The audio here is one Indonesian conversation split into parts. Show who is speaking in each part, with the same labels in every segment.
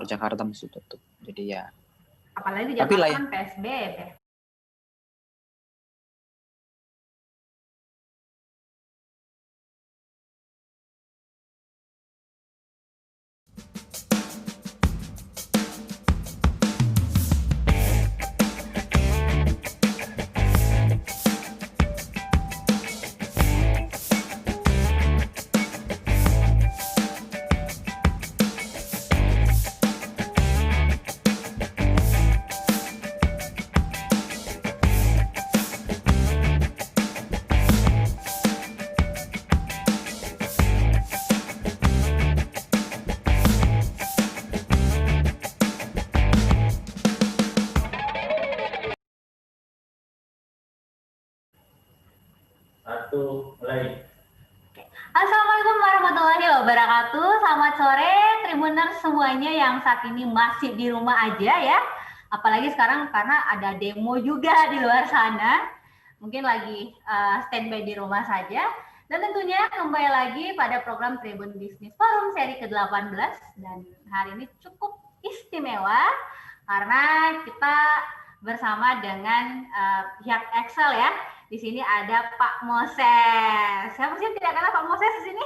Speaker 1: kantor Jakarta mesti tutup. Jadi ya.
Speaker 2: Apalagi di Jakarta kan PSBB.
Speaker 3: Mulai.
Speaker 2: Assalamualaikum warahmatullahi wabarakatuh. Selamat sore Tribuners semuanya yang saat ini masih di rumah aja ya. Apalagi sekarang karena ada demo juga di luar sana. Mungkin lagi standby di rumah saja. Dan tentunya kembali lagi pada program Tribun Business Forum seri ke-18. Dan hari ini cukup istimewa karena kita bersama dengan pihak Excel ya. Di sini ada Pak Moses. Siapa sih yang tidak kenal Pak Moses di sini?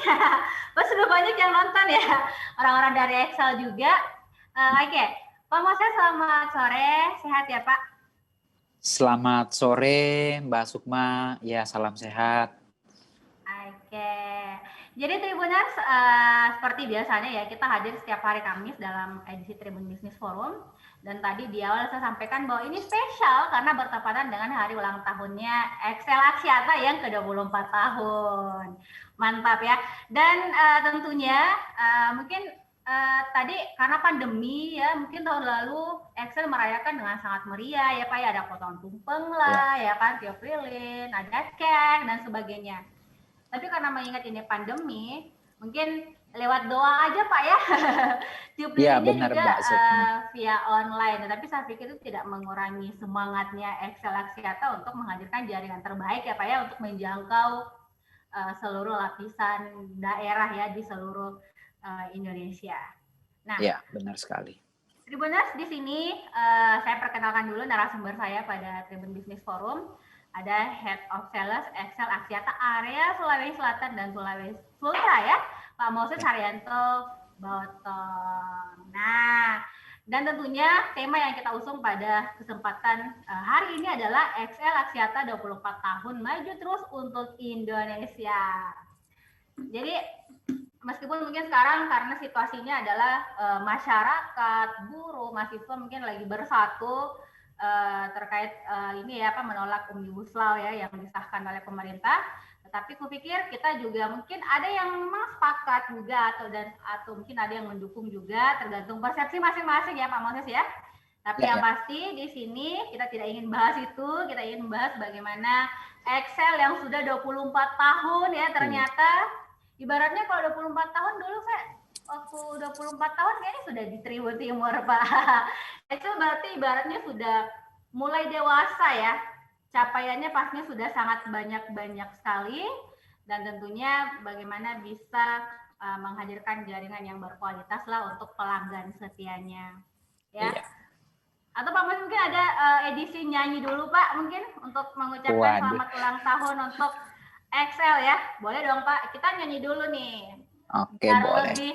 Speaker 2: Pas sudah banyak yang nonton ya, orang-orang dari Excel juga. Oke, Pak Moses selamat sore, sehat ya Pak?
Speaker 1: Selamat sore Mbak Sukma, ya salam sehat.
Speaker 2: Oke, jadi Tribuners seperti biasanya ya kita hadir setiap hari Kamis dalam edisi Tribun Business Forum. Dan tadi di awal saya sampaikan bahwa ini spesial karena bertepatan dengan hari ulang tahunnya Excel Axiata yang ke-24 tahun. Mantap ya. Dan tentunya mungkin tadi karena pandemi ya, mungkin tahun lalu Excel merayakan dengan sangat meriah ya Pak ya, ada potongan tumpeng lah ya kan, tiup lilin, ada cake dan sebagainya. Tapi karena mengingat ini pandemi, mungkin lewat doa aja Pak ya, tiup lilinnya juga via online. Tapi saya pikir itu tidak mengurangi semangatnya Excel Axiata untuk menghadirkan jaringan terbaik ya Pak ya, untuk menjangkau seluruh lapisan daerah ya di seluruh Indonesia. Nah,
Speaker 1: ya benar sekali.
Speaker 2: Tribuners, di sini saya perkenalkan dulu narasumber saya pada Tribun Business Forum. Ada Head of Sales Excel Axiata area Sulawesi Selatan dan Sulawesi Utara ya, Pak Moses Haryanto Botong. Nah, dan tentunya tema yang kita usung pada kesempatan hari ini adalah Excel Axiata 24 tahun maju terus untuk Indonesia. Jadi meskipun mungkin sekarang karena situasinya adalah masyarakat, buruh, mahasiswa mungkin lagi bersatu terkait ini ya Pak, menolak Omnibus Law ya yang disahkan oleh pemerintah. Tetapi kupikir kita juga mungkin ada yang memang sepakat juga atau mungkin ada yang mendukung juga, tergantung persepsi masing-masing ya Pak Moses ya. Tapi yang pasti di sini kita tidak ingin bahas itu, kita ingin bahas bagaimana Excel yang sudah 24 tahun ya ternyata ibaratnya kalau 24 tahun dulu saya waktu 24 tahun kayaknya sudah di Tribun Timur Pak. Itu berarti ibaratnya sudah mulai dewasa ya. Capaiannya pastinya sudah sangat banyak sekali. Dan tentunya bagaimana bisa menghadirkan jaringan yang berkualitas lah untuk pelanggan setianya. Ya. Iya. Atau Pak Mas mungkin ada edisi nyanyi dulu Pak mungkin untuk mengucapkan selamat ulang tahun untuk Excel ya. Boleh dong Pak, kita nyanyi dulu nih.
Speaker 1: Oke, boleh.
Speaker 2: Lebih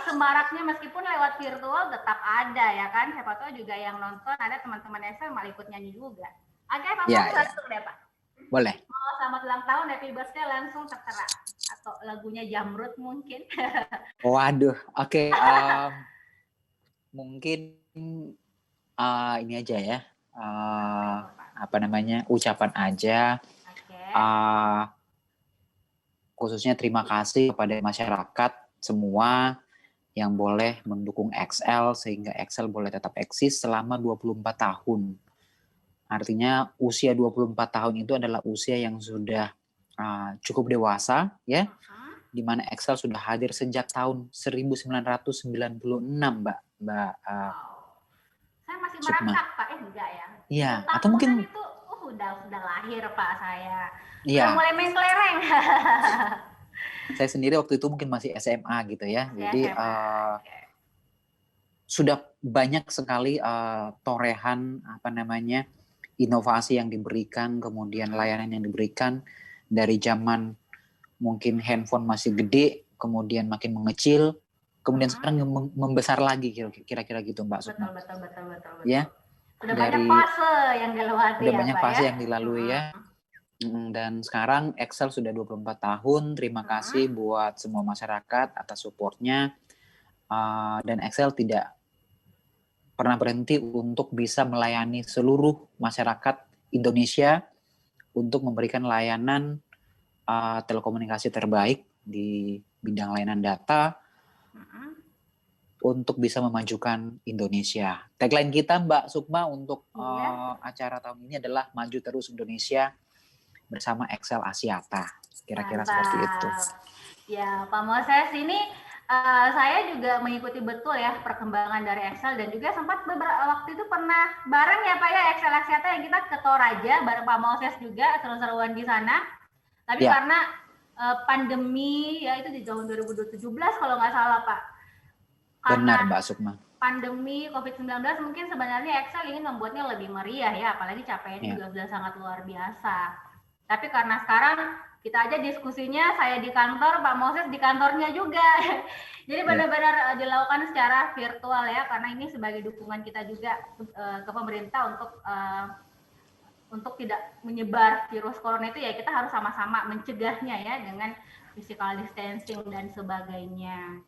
Speaker 2: semaraknya meskipun lewat virtual tetap ada ya kan. Siapa tahu juga yang nonton ada teman-teman Excel malah ikut nyanyi juga. Oke Pak, langsung deh Pak.
Speaker 1: Boleh.
Speaker 2: Mau selamat ulang tahun, happy birthday langsung terserah. Atau lagunya Jamrut mungkin.
Speaker 1: Waduh, oke. Mungkin ini aja ya. Apa namanya, ucapan aja. Khususnya terima kasih kepada masyarakat semua yang boleh mendukung Excel sehingga Excel boleh tetap eksis selama 24 tahun. Artinya usia 24 tahun itu adalah usia yang sudah cukup dewasa ya, di mana Excel sudah hadir sejak tahun 1996 Mbak.
Speaker 2: Saya masih merangkak Pak enggak ya?
Speaker 1: Iya, atau mungkin
Speaker 2: itu udah lahir Pak saya.
Speaker 1: Iya.
Speaker 2: Udah mulai main kelereng.
Speaker 1: Saya sendiri waktu itu mungkin masih SMA gitu ya. Jadi sudah banyak sekali torehan inovasi yang diberikan, kemudian layanan yang diberikan dari zaman mungkin handphone masih gede, kemudian makin mengecil, kemudian sekarang membesar lagi, kira-kira gitu Mbak Sukma.
Speaker 2: Betul.
Speaker 1: Ya,
Speaker 2: Sudah banyak fase yang dilewati
Speaker 1: sudah
Speaker 2: ya,
Speaker 1: banyak
Speaker 2: Pak,
Speaker 1: fase
Speaker 2: ya?
Speaker 1: yang dilalui ya. Dan sekarang Excel sudah 24 tahun. Terima kasih buat semua masyarakat atas supportnya. Dan Excel tidak pernah berhenti untuk bisa melayani seluruh masyarakat Indonesia untuk memberikan layanan telekomunikasi terbaik di bidang layanan data untuk bisa memajukan Indonesia. Tagline kita Mbak Sukma untuk acara tahun ini adalah maju terus Indonesia bersama Excel Axiata. Kira-kira seperti itu.
Speaker 2: Ya, Pak Moses, ini saya juga mengikuti betul ya perkembangan dari Excel, dan juga sempat beberapa waktu itu pernah bareng ya Pak ya Excel Axiata yang kita ke Toraja bareng Pak Moses juga, seru-seruan di sana. Tapi karena pandemi ya, itu di tahun 2017 kalau nggak salah Pak.
Speaker 1: Benar Mbak Sukma.
Speaker 2: Pandemi COVID-19 mungkin sebenarnya Excel ingin membuatnya lebih meriah ya, apalagi capaiannya juga sudah sangat luar biasa. Tapi karena sekarang kita aja diskusinya, saya di kantor, Pak Moses di kantornya juga. Jadi benar-benar dilakukan secara virtual ya, karena ini sebagai dukungan kita juga ke pemerintah untuk tidak menyebar virus corona itu ya, kita harus sama-sama mencegahnya ya dengan physical distancing dan sebagainya.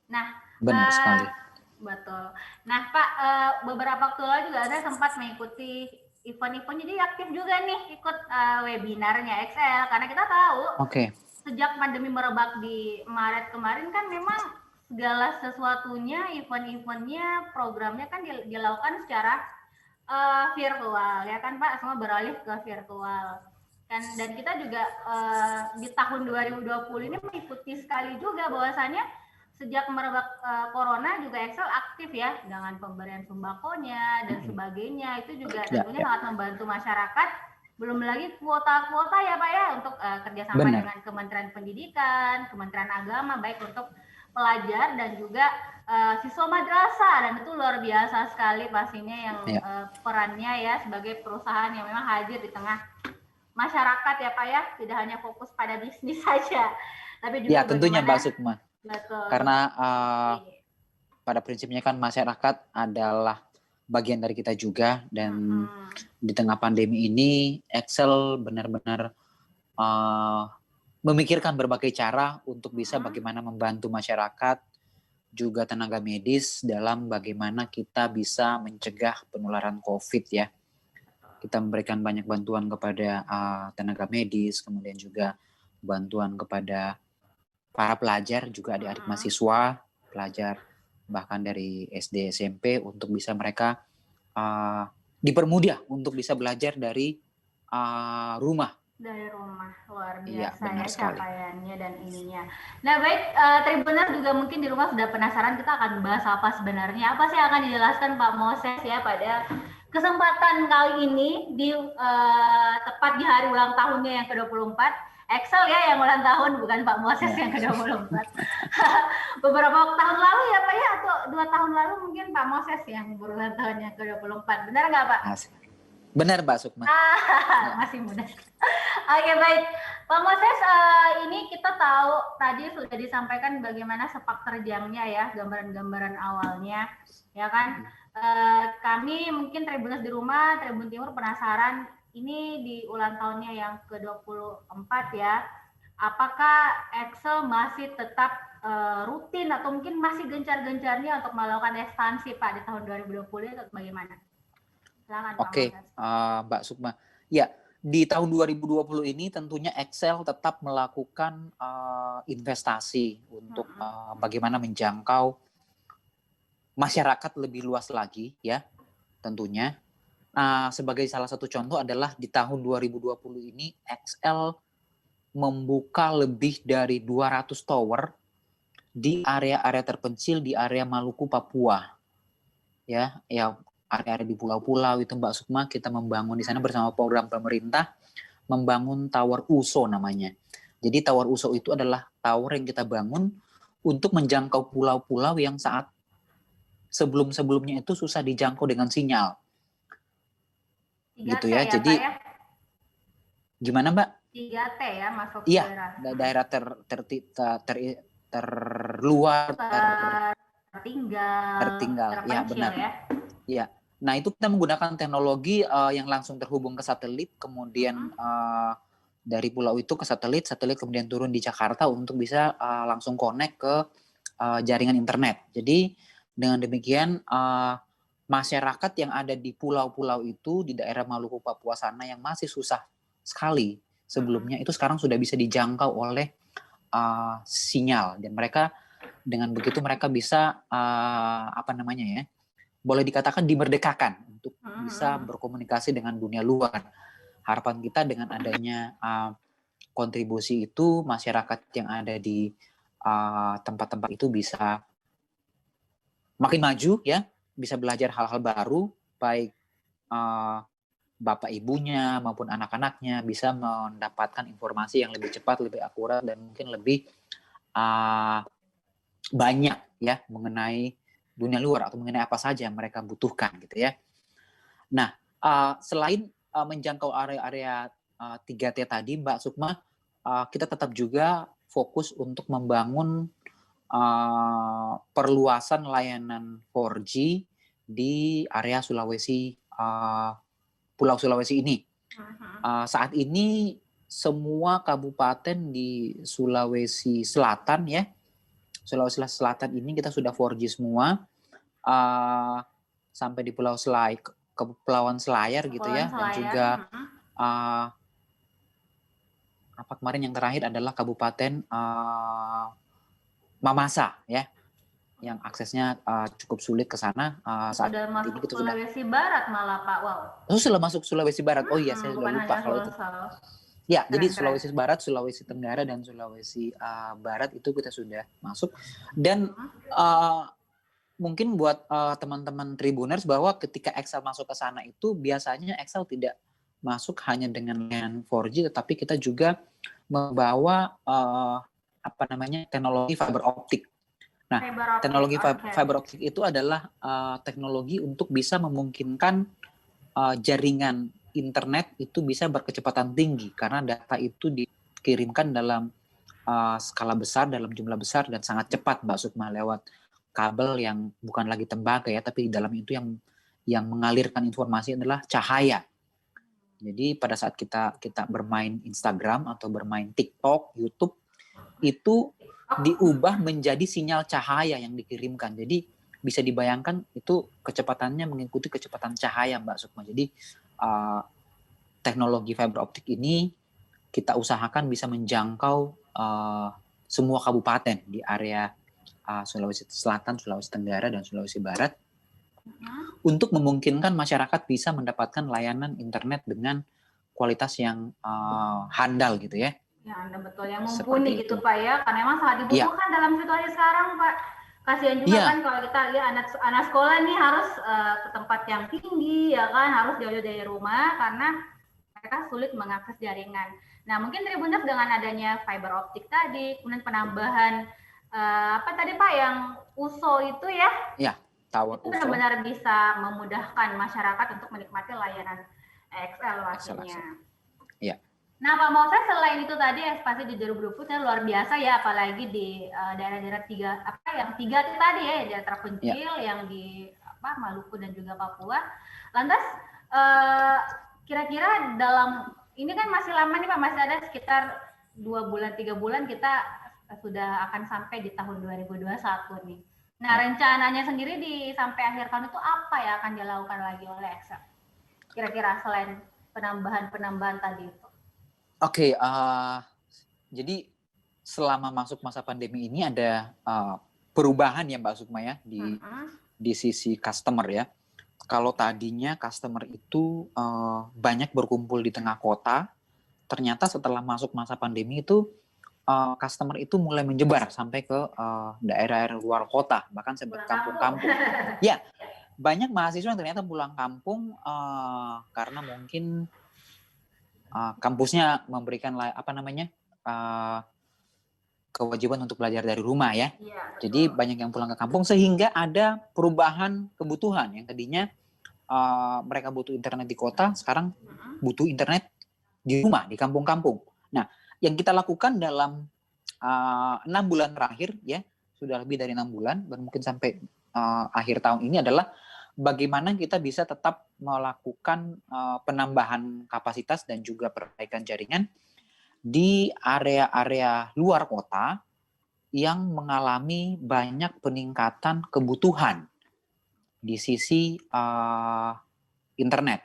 Speaker 2: Nah,
Speaker 1: benar sekali.
Speaker 2: Betul. Nah, Pak, beberapa waktu lalu juga saya sempat mengikuti event-event, jadi aktif juga nih ikut webinarnya Excel, karena kita tahu sejak pandemi merebak di Maret kemarin kan memang segala sesuatunya, event-eventnya, programnya kan dilakukan secara virtual ya kan Pak, semua beralih ke virtual. Dan kita juga di tahun 2020 ini mengikuti sekali juga bahwasannya sejak merebak corona juga Excel aktif ya dengan pemberian sembakonya dan sebagainya, itu juga tentunya sangat membantu masyarakat. Belum lagi kuota-kuota ya Pak ya untuk kerjasama dengan Kementerian Pendidikan, Kementerian Agama, baik untuk pelajar dan juga siswa madrasah, dan itu luar biasa sekali pastinya yang perannya ya sebagai perusahaan yang memang hadir di tengah masyarakat ya Pak ya, tidak hanya fokus pada bisnis saja, tapi juga
Speaker 1: tentunya Mbak Sukma.
Speaker 2: Betul.
Speaker 1: Karena pada prinsipnya kan masyarakat adalah bagian dari kita juga, dan di tengah pandemi ini Excel benar-benar memikirkan berbagai cara untuk bisa bagaimana membantu masyarakat, juga tenaga medis dalam bagaimana kita bisa mencegah penularan COVID ya. Kita memberikan banyak bantuan kepada tenaga medis, kemudian juga bantuan kepada para pelajar, juga adik-adik mahasiswa, pelajar bahkan dari SD, SMP, untuk bisa mereka dipermudah untuk bisa belajar dari rumah.
Speaker 2: Dari rumah, luar biasa ya capaiannya dan ininya. Nah baik, Tribuners juga mungkin di rumah sudah penasaran, kita akan bahas apa sebenarnya, apa sih yang akan dijelaskan Pak Moses ya pada kesempatan kali ini di tepat di hari ulang tahunnya yang ke-24. Excel ya yang ulang tahun, bukan Pak Moses yang ke-24. Beberapa tahun lalu ya Pak ya, atau 2 tahun lalu mungkin Pak Moses yang berulang tahun yang ke-24. Benar nggak Pak?
Speaker 1: Benar Mbak Sukma.
Speaker 2: Masih muda. Oke baik. Pak Moses, ini kita tahu tadi sudah disampaikan bagaimana sepak terjangnya ya, gambaran-gambaran awalnya. Ya kan? Kami mungkin Tribuners di rumah, Tribun Timur penasaran, ini di ulang tahunnya yang ke-24 ya, apakah Excel masih tetap rutin atau mungkin masih gencar-gencarnya untuk melakukan ekspansi Pak di tahun 2020 atau bagaimana? Silakan Pak Moses.
Speaker 1: Mbak Sukma. Ya, di tahun 2020 ini tentunya Excel tetap melakukan investasi untuk bagaimana menjangkau masyarakat lebih luas lagi ya, tentunya. Sebagai salah satu contoh adalah di tahun 2020 ini Excel membuka lebih dari 200 tower di area-area terpencil di area Maluku, Papua. Ya, area-area di pulau-pulau itu Mbak Sukma, kita membangun di sana bersama program pemerintah, membangun Tower USO namanya. Jadi Tower USO itu adalah tower yang kita bangun untuk menjangkau pulau-pulau yang saat sebelum-sebelumnya itu susah dijangkau dengan sinyal.
Speaker 2: 3T
Speaker 1: Gitu ya.
Speaker 2: ya,
Speaker 1: Jadi
Speaker 2: Pak ya?
Speaker 1: gimana, Mbak?
Speaker 2: 3T ya masuk
Speaker 1: Iya,
Speaker 2: daerah.
Speaker 1: daerah terluar,
Speaker 2: Tertinggal,
Speaker 1: tertinggal. Ya,
Speaker 2: terpencil
Speaker 1: benar.
Speaker 2: ya.
Speaker 1: Ya. Nah, itu kita menggunakan teknologi yang langsung terhubung ke satelit, kemudian dari pulau itu ke satelit kemudian turun di Jakarta untuk bisa langsung connect ke jaringan internet. Jadi dengan demikian masyarakat yang ada di pulau-pulau itu di daerah Maluku Papua sana yang masih susah sekali sebelumnya itu sekarang sudah bisa dijangkau oleh sinyal, dan mereka dengan begitu mereka bisa boleh dikatakan dimerdekakan untuk bisa berkomunikasi dengan dunia luar. Harapan kita dengan adanya kontribusi itu, masyarakat yang ada di tempat-tempat itu bisa makin maju ya, bisa belajar hal-hal baru, baik bapak ibunya maupun anak-anaknya bisa mendapatkan informasi yang lebih cepat, lebih akurat, dan mungkin lebih banyak ya mengenai dunia luar atau mengenai apa saja yang mereka butuhkan gitu ya. Nah, selain menjangkau area-area 3T tadi, Mbak Sukma, kita tetap juga fokus untuk membangun perluasan layanan 4G di area Sulawesi, Pulau Sulawesi ini. Saat ini semua kabupaten di Sulawesi Selatan ya, Sulawesi Selatan ini kita sudah 4G semua, sampai di Pulau Kepulauan Selayar gitu ya, dan juga apa kemarin yang terakhir adalah Kabupaten Mamasa ya, yang aksesnya cukup sulit ke sana. Saat
Speaker 2: sudah
Speaker 1: ini
Speaker 2: masuk
Speaker 1: kita
Speaker 2: Sulawesi Barat malah Pak, wow.
Speaker 1: Sudah masuk Sulawesi Barat. Oh iya, saya sudah lupa kalau itu. Ya, jadi Sulawesi Barat, Sulawesi Tenggara, dan Sulawesi Barat itu kita sudah masuk. Dan mungkin buat teman-teman Tribuners bahwa ketika Excel masuk ke sana itu biasanya Excel tidak masuk hanya dengan layanan 4G, tetapi kita juga membawa teknologi fiber optik. Nah, teknologi fiber optik itu adalah teknologi untuk bisa memungkinkan jaringan internet itu bisa berkecepatan tinggi karena data itu dikirimkan dalam skala besar, dalam jumlah besar, dan sangat cepat, Mbak Sukma, lewat kabel yang bukan lagi tembaga ya, tapi di dalam itu yang mengalirkan informasi adalah cahaya. Jadi pada saat kita bermain Instagram atau bermain TikTok, YouTube, itu diubah menjadi sinyal cahaya yang dikirimkan. Jadi bisa dibayangkan itu kecepatannya mengikuti kecepatan cahaya, Mbak Sukma. Jadi teknologi fiber optik ini kita usahakan bisa menjangkau semua kabupaten di area Sulawesi Selatan, Sulawesi Tenggara, dan Sulawesi Barat untuk memungkinkan masyarakat bisa mendapatkan layanan internet dengan kualitas yang handal gitu ya.
Speaker 2: Ya, Anda betul, yang mumpuni gitu Pak ya, karena memang sangat dibutuhkan dalam situasi sekarang Pak. Kasihan juga kan kalau kita lihat anak sekolah nih harus ke tempat yang tinggi ya kan, harus jauh-jauh dari rumah karena mereka sulit mengakses jaringan. Nah mungkin Tribuners dengan adanya fiber optik tadi, kemudian penambahan apa tadi Pak yang USO itu ya?
Speaker 1: Iya, tower
Speaker 2: itu
Speaker 1: USO.
Speaker 2: benar-benar bisa memudahkan masyarakat untuk menikmati layanan XL pastinya.
Speaker 1: Iya.
Speaker 2: Nah Pak Moses, selain itu tadi ekspansi di 2020 luar biasa ya, apalagi di daerah-daerah yang 3 tadi ya, daerah terpencil yang di Maluku dan juga Papua. Lantas kira-kira dalam ini kan masih lama nih Pak, masih ada sekitar 2 bulan 3 bulan kita sudah akan sampai di tahun 2021 nih. Nah rencananya sendiri sampai akhir tahun itu apa ya akan dilakukan lagi oleh Excel? Kira-kira selain penambahan tadi itu.
Speaker 1: Oke, jadi selama masuk masa pandemi ini ada perubahan ya Mbak Sukma ya di sisi customer ya. Kalau tadinya customer itu banyak berkumpul di tengah kota, ternyata setelah masuk masa pandemi itu customer itu mulai menyebar sampai ke daerah-daerah luar kota, bahkan sampai ke kampung-kampung. Ya, banyak mahasiswa yang ternyata pulang kampung karena mungkin kampusnya memberikan kewajiban untuk belajar dari rumah ya.
Speaker 2: Iya,
Speaker 1: Jadi
Speaker 2: betul.
Speaker 1: banyak yang pulang ke kampung sehingga ada perubahan kebutuhan yang tadinya mereka butuh internet di kota, sekarang butuh internet di rumah, di kampung-kampung. Nah, yang kita lakukan dalam 6 bulan terakhir ya, sudah lebih dari 6 bulan, dan mungkin sampai akhir tahun ini adalah bagaimana kita bisa tetap melakukan penambahan kapasitas dan juga perbaikan jaringan di area-area luar kota yang mengalami banyak peningkatan kebutuhan di sisi internet.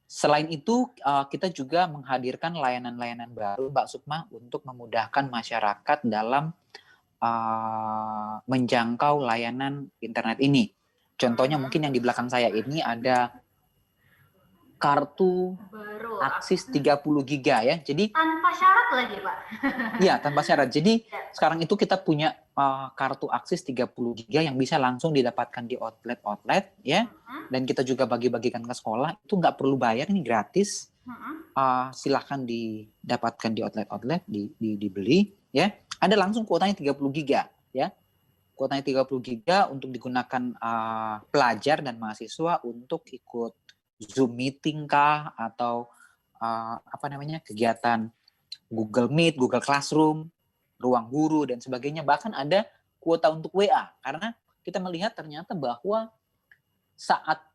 Speaker 1: Selain itu, kita juga menghadirkan layanan-layanan baru, Mbak Sukma, untuk memudahkan masyarakat dalam menjangkau layanan internet ini. Contohnya mungkin yang di belakang saya ini ada kartu
Speaker 2: Baru.
Speaker 1: Aksis 30 giga ya. Jadi
Speaker 2: Tanpa syarat lagi, Pak.
Speaker 1: iya, tanpa syarat. Jadi
Speaker 2: Ya.
Speaker 1: sekarang itu kita punya kartu Aksis 30 giga yang bisa langsung didapatkan di outlet-outlet ya. Dan kita juga bagi-bagikan ke sekolah. Itu nggak perlu bayar, ini gratis. Silahkan didapatkan di outlet-outlet, dibeli ya. Ada langsung kuotanya 30 giga ya. Kuotanya 30 giga untuk digunakan pelajar dan mahasiswa untuk ikut Zoom meeting kah, atau kegiatan Google Meet, Google Classroom, Ruang Guru dan sebagainya. Bahkan ada kuota untuk WA, karena kita melihat ternyata bahwa saat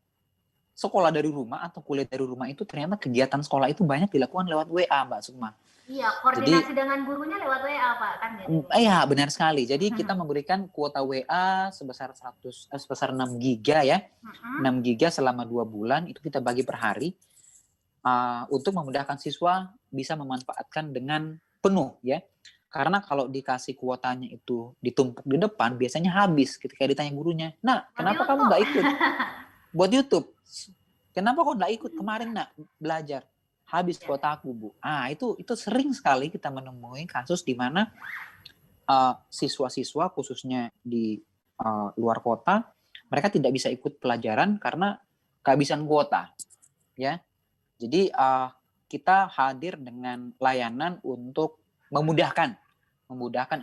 Speaker 1: sekolah dari rumah atau kuliah dari rumah itu ternyata kegiatan sekolah itu banyak dilakukan lewat WA, Mbak Sukma.
Speaker 2: Iya, koordinasi dengan gurunya lewat WA, Pak, kan jadinya.
Speaker 1: Iya, benar sekali. Jadi kita memberikan kuota WA sebesar 6 giga ya. 6 giga selama 2 bulan, itu kita bagi per hari untuk memudahkan siswa bisa memanfaatkan dengan penuh ya. Karena kalau dikasih kuotanya itu ditumpuk di depan, biasanya habis ketika ditanya gurunya. Nah, kenapa kamu nggak ikut? Buat YouTube. Kenapa kok nggak ikut? Kemarin nak belajar. Habis kuotaku, Bu. Itu sering sekali kita menemui kasus di mana siswa-siswa khususnya di luar kota, mereka tidak bisa ikut pelajaran karena kehabisan kuota. Ya. Jadi kita hadir dengan layanan untuk memudahkan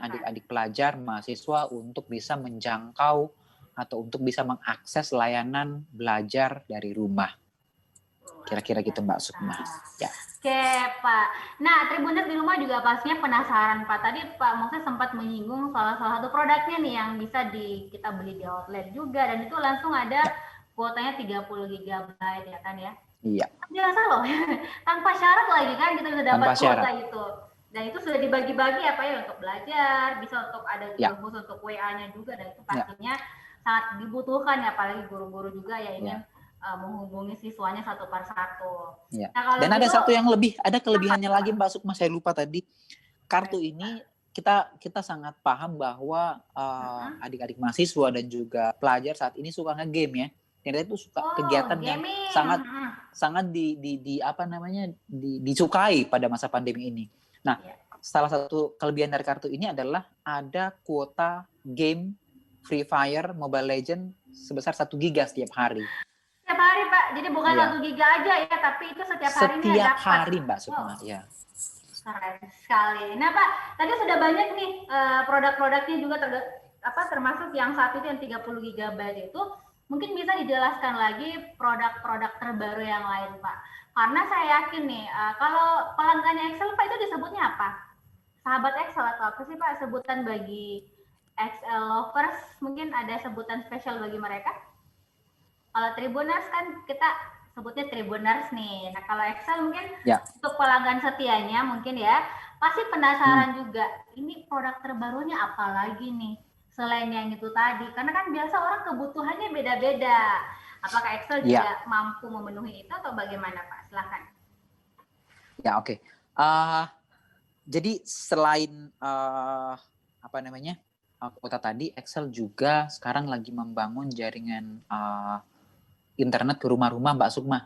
Speaker 1: adik-adik pelajar, mahasiswa untuk bisa menjangkau atau untuk bisa mengakses layanan belajar dari rumah. Kira-kira gitu, Mbak Sukma. Ya.
Speaker 2: Oke, Pak. Nah, Tribuners di rumah juga pastinya penasaran, Pak. Tadi Pak Moses sempat menyinggung salah satu produknya nih yang bisa kita beli di outlet juga, dan itu langsung ada kuotanya 30 GB ya kan ya?
Speaker 1: Iya.
Speaker 2: Biasa loh, tanpa syarat lagi kan kita udah dapat kuota itu. Dan itu sudah dibagi-bagi apa ya, untuk belajar, bisa untuk ada juga khusus untuk WA-nya juga, dan itu pastinya sangat dibutuhkan ya, apalagi guru-guru juga ya ingin menghubungi siswanya satu per satu.
Speaker 1: Ya. Nah, dan ada satu yang lebih, ada kelebihannya lagi, Mbak Sukma, saya lupa tadi. Kartu ini kita sangat paham bahwa adik-adik mahasiswa dan juga pelajar saat ini suka nge-game ya. Ternyata itu suka kegiatan yang sangat disukai pada masa pandemi ini. Nah, salah satu kelebihan dari kartu ini adalah ada kuota game Free Fire Mobile Legends sebesar 1 giga setiap hari.
Speaker 2: Setiap hari, Pak. Jadi bukan 1 giga aja ya, tapi itu setiap harinya dapat.
Speaker 1: Setiap hari, Mbak Sukma, ya.
Speaker 2: Keren sekali. Nah, Pak, tadi sudah banyak nih produk-produknya juga termasuk yang saat itu yang 30 GB itu. Mungkin bisa dijelaskan lagi produk-produk terbaru yang lain, Pak. Karena saya yakin nih, kalau pelanggannya Excel, Pak, itu disebutnya apa? Sahabat Excel atau apa sih, Pak, sebutan bagi Excel lovers? Mungkin ada sebutan spesial bagi mereka? Kalau Tribuners kan kita sebutnya Tribuners nih. Nah, kalau Excel mungkin untuk pelanggan setianya mungkin ya, pasti penasaran juga, ini produk terbarunya apa lagi nih selain yang itu tadi. Karena kan biasa orang kebutuhannya beda-beda. Apakah Excel juga mampu memenuhi itu atau bagaimana, Pak? Silakan.
Speaker 1: Ya, oke. Jadi selain kuota tadi, Excel juga sekarang lagi membangun jaringan internet ke rumah-rumah, Mbak Sukma.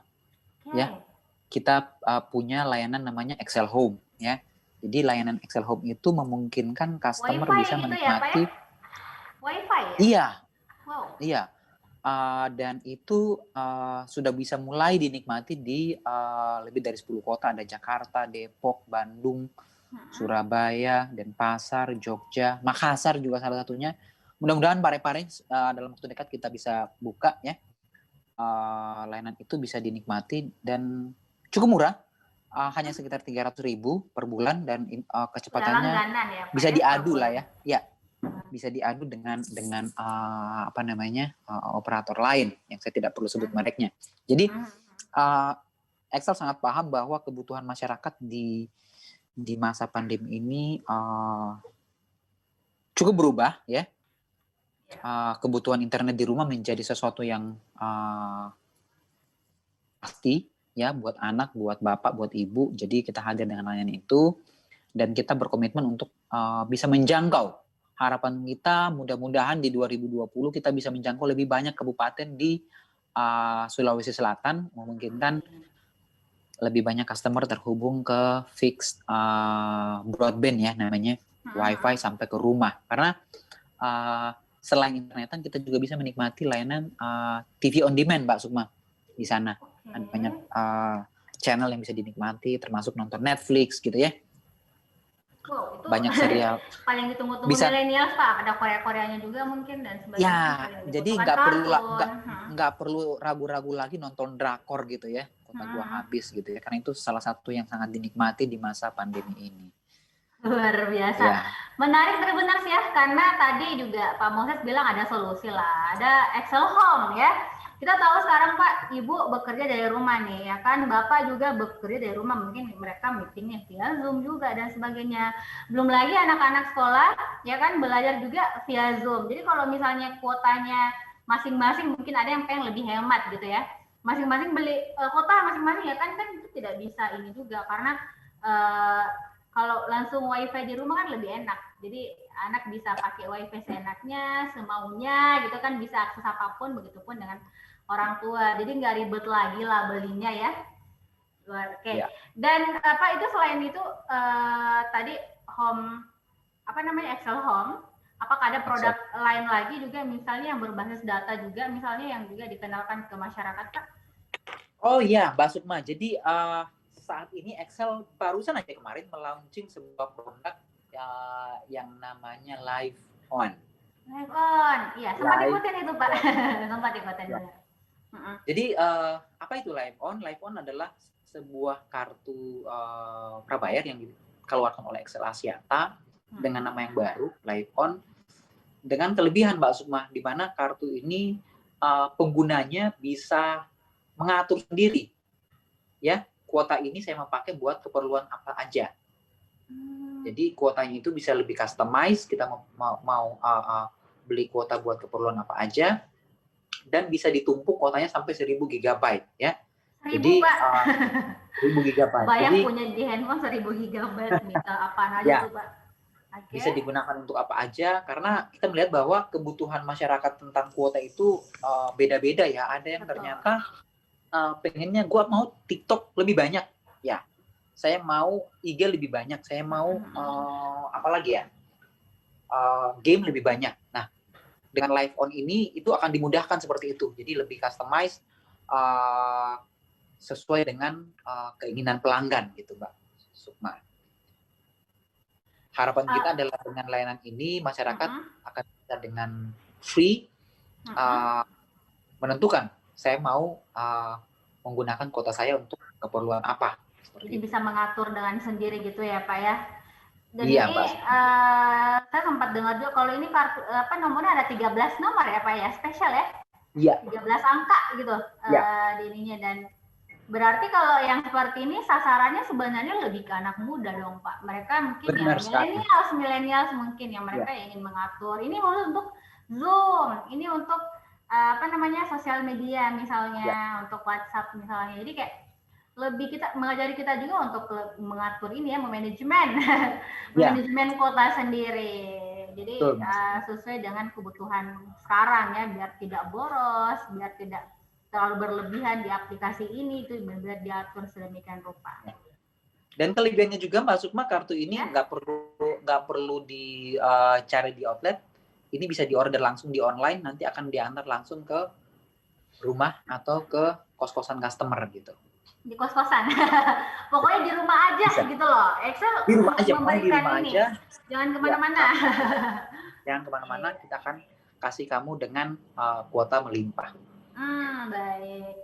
Speaker 1: Ya, kita punya layanan namanya Excel Home ya. Jadi layanan Excel Home itu memungkinkan customer bisa menikmati
Speaker 2: Wi-Fi ya?
Speaker 1: Iya.
Speaker 2: Wow.
Speaker 1: Iya. Dan itu sudah bisa mulai dinikmati di lebih dari 10 kota, ada Jakarta, Depok, Bandung, Surabaya, Denpasar, Jogja, Makassar juga salah satunya. Mudah-mudahan Parepare dalam waktu dekat kita bisa buka ya. Layanan itu bisa dinikmati dan cukup murah. Hanya sekitar 300.000 per bulan dan kecepatannya
Speaker 2: ya,
Speaker 1: bisa diadu lah ya. Ya, bisa diadu dengan operator lain yang saya tidak perlu sebut mereknya. Jadi Excel sangat paham bahwa kebutuhan masyarakat di masa pandemi ini cukup berubah ya. Kebutuhan internet di rumah menjadi sesuatu yang pasti ya buat anak, buat bapak, buat ibu. Jadi kita hadir dengan layanan itu dan kita berkomitmen untuk bisa menjangkau. Harapan kita mudah-mudahan di 2020 kita bisa menjangkau lebih banyak kabupaten di Sulawesi Selatan, memungkinkan lebih banyak customer terhubung ke fixed broadband ya namanya, wifi sampai ke rumah. Karena selain internetan kita juga bisa menikmati layanan TV on demand, Mbak Sukma, di sana. Ada banyak channel yang bisa dinikmati, termasuk nonton Netflix gitu ya.
Speaker 2: Wow, itu
Speaker 1: banyak serial
Speaker 2: paling ditunggu-tunggu milenial Pak, ada Korea-Koreanya juga mungkin dan sebagainya.
Speaker 1: Ya, jadi nggak perlu ragu-ragu lagi nonton drakor gitu ya, Kota Gua Habis gitu ya, karena itu salah satu yang sangat dinikmati di masa pandemi ini.
Speaker 2: Luar biasa. Ya. Menarik benar ya, karena tadi juga Pak Moses bilang ada solusi lah, ada Excel Home ya. Kita tahu sekarang Pak, Ibu bekerja dari rumah nih, ya kan? Bapak juga bekerja dari rumah, mungkin mereka meetingnya via Zoom juga dan sebagainya. Belum lagi anak-anak sekolah, ya kan, belajar juga via Zoom. Jadi kalau misalnya kuotanya masing-masing, mungkin ada yang pengen lebih hemat gitu ya. Masing-masing beli kuota masing-masing ya kan itu tidak bisa ini juga, karena kalau langsung wifi di rumah kan lebih enak. Jadi anak bisa pakai wifi seenaknya, semaunya gitu kan, bisa akses apapun, begitupun dengan orang tua. Jadi nggak ribet lagi lah belinya ya. Oke. Ya. Dan itu selain itu tadi home Excel Home, apakah ada produk lain lagi juga misalnya yang berbasis data juga misalnya yang juga dikenalkan ke masyarakat, Pak?
Speaker 1: Oh iya, Mbak Sukma. Jadi saat ini Excel barusan aja kemarin melaunching sebuah produk yang namanya Live On.
Speaker 2: Live On, iya sempat ikutin itu Pak, sempat ikutin. Ya.
Speaker 1: Jadi apa itu Live On? Live On adalah sebuah kartu prabayar yang dikeluarkan oleh Excel Axiata dengan nama yang baru, Live On, dengan kelebihan Mbak Sukma, di mana kartu ini penggunanya bisa mengatur sendiri, ya. Kuota ini saya mau pakai buat keperluan apa aja. Jadi kuotanya itu bisa lebih customize, kita mau beli kuota buat keperluan apa aja, dan bisa ditumpuk kuotanya sampai 1000 GB ya.
Speaker 2: 1000, jadi Pak.
Speaker 1: 1000 GB.
Speaker 2: Bayang jadi, punya di handphone 1000 GB, minta apa aja tuh Pak. Okay.
Speaker 1: Bisa digunakan untuk apa aja, karena kita melihat bahwa kebutuhan masyarakat tentang kuota itu beda-beda ya. Ada yang ternyata pengennya gue mau TikTok lebih banyak, ya. Saya mau IG lebih banyak, saya mau apalagi ya, game lebih banyak. Nah, dengan Live On ini itu akan dimudahkan seperti itu. Jadi lebih customize sesuai dengan keinginan pelanggan gitu, Mbak Sukma. Harapan kita adalah dengan layanan ini masyarakat akan bisa dengan free menentukan saya mau menggunakan kuota saya untuk keperluan apa.
Speaker 2: Jadi bisa mengatur dengan sendiri gitu ya Pak ya. Dan
Speaker 1: iya,
Speaker 2: ini saya sempat dengar juga kalau ini kartu nomornya ada 13 nomor ya Pak ya, spesial ya.
Speaker 1: Iya.
Speaker 2: 13 angka gitu di ininya, dan berarti kalau yang seperti ini sasarannya sebenarnya lebih ke anak muda dong Pak. Mereka mungkin yang milenial mungkin yang mereka ingin mengatur. Ini untuk Zoom, ini untuk sosial media misalnya, untuk WhatsApp misalnya. Jadi kayak lebih kita mengajari kita juga untuk mengatur ini ya, manajemen kuota sendiri. Jadi sesuai dengan kebutuhan sekarang ya, biar tidak boros, biar tidak terlalu berlebihan di aplikasi ini, itu benar-benar diatur sedemikian rupa.
Speaker 1: Dan kelebihannya juga Mbak Sukma, kartu ini nggak perlu dicari di outlet. Ini bisa diorder langsung di online, nanti akan diantar langsung ke rumah atau ke kos-kosan customer gitu.
Speaker 2: Di kos-kosan. Pokoknya di rumah aja
Speaker 1: Bisa.
Speaker 2: gitu loh. Excel
Speaker 1: Di rumah aja, di
Speaker 2: memberikan
Speaker 1: rumah
Speaker 2: ini.
Speaker 1: aja.
Speaker 2: Jangan kemana-mana.
Speaker 1: Jangan kemana-mana, kita akan kasih kamu dengan kuota melimpah.
Speaker 2: Baik.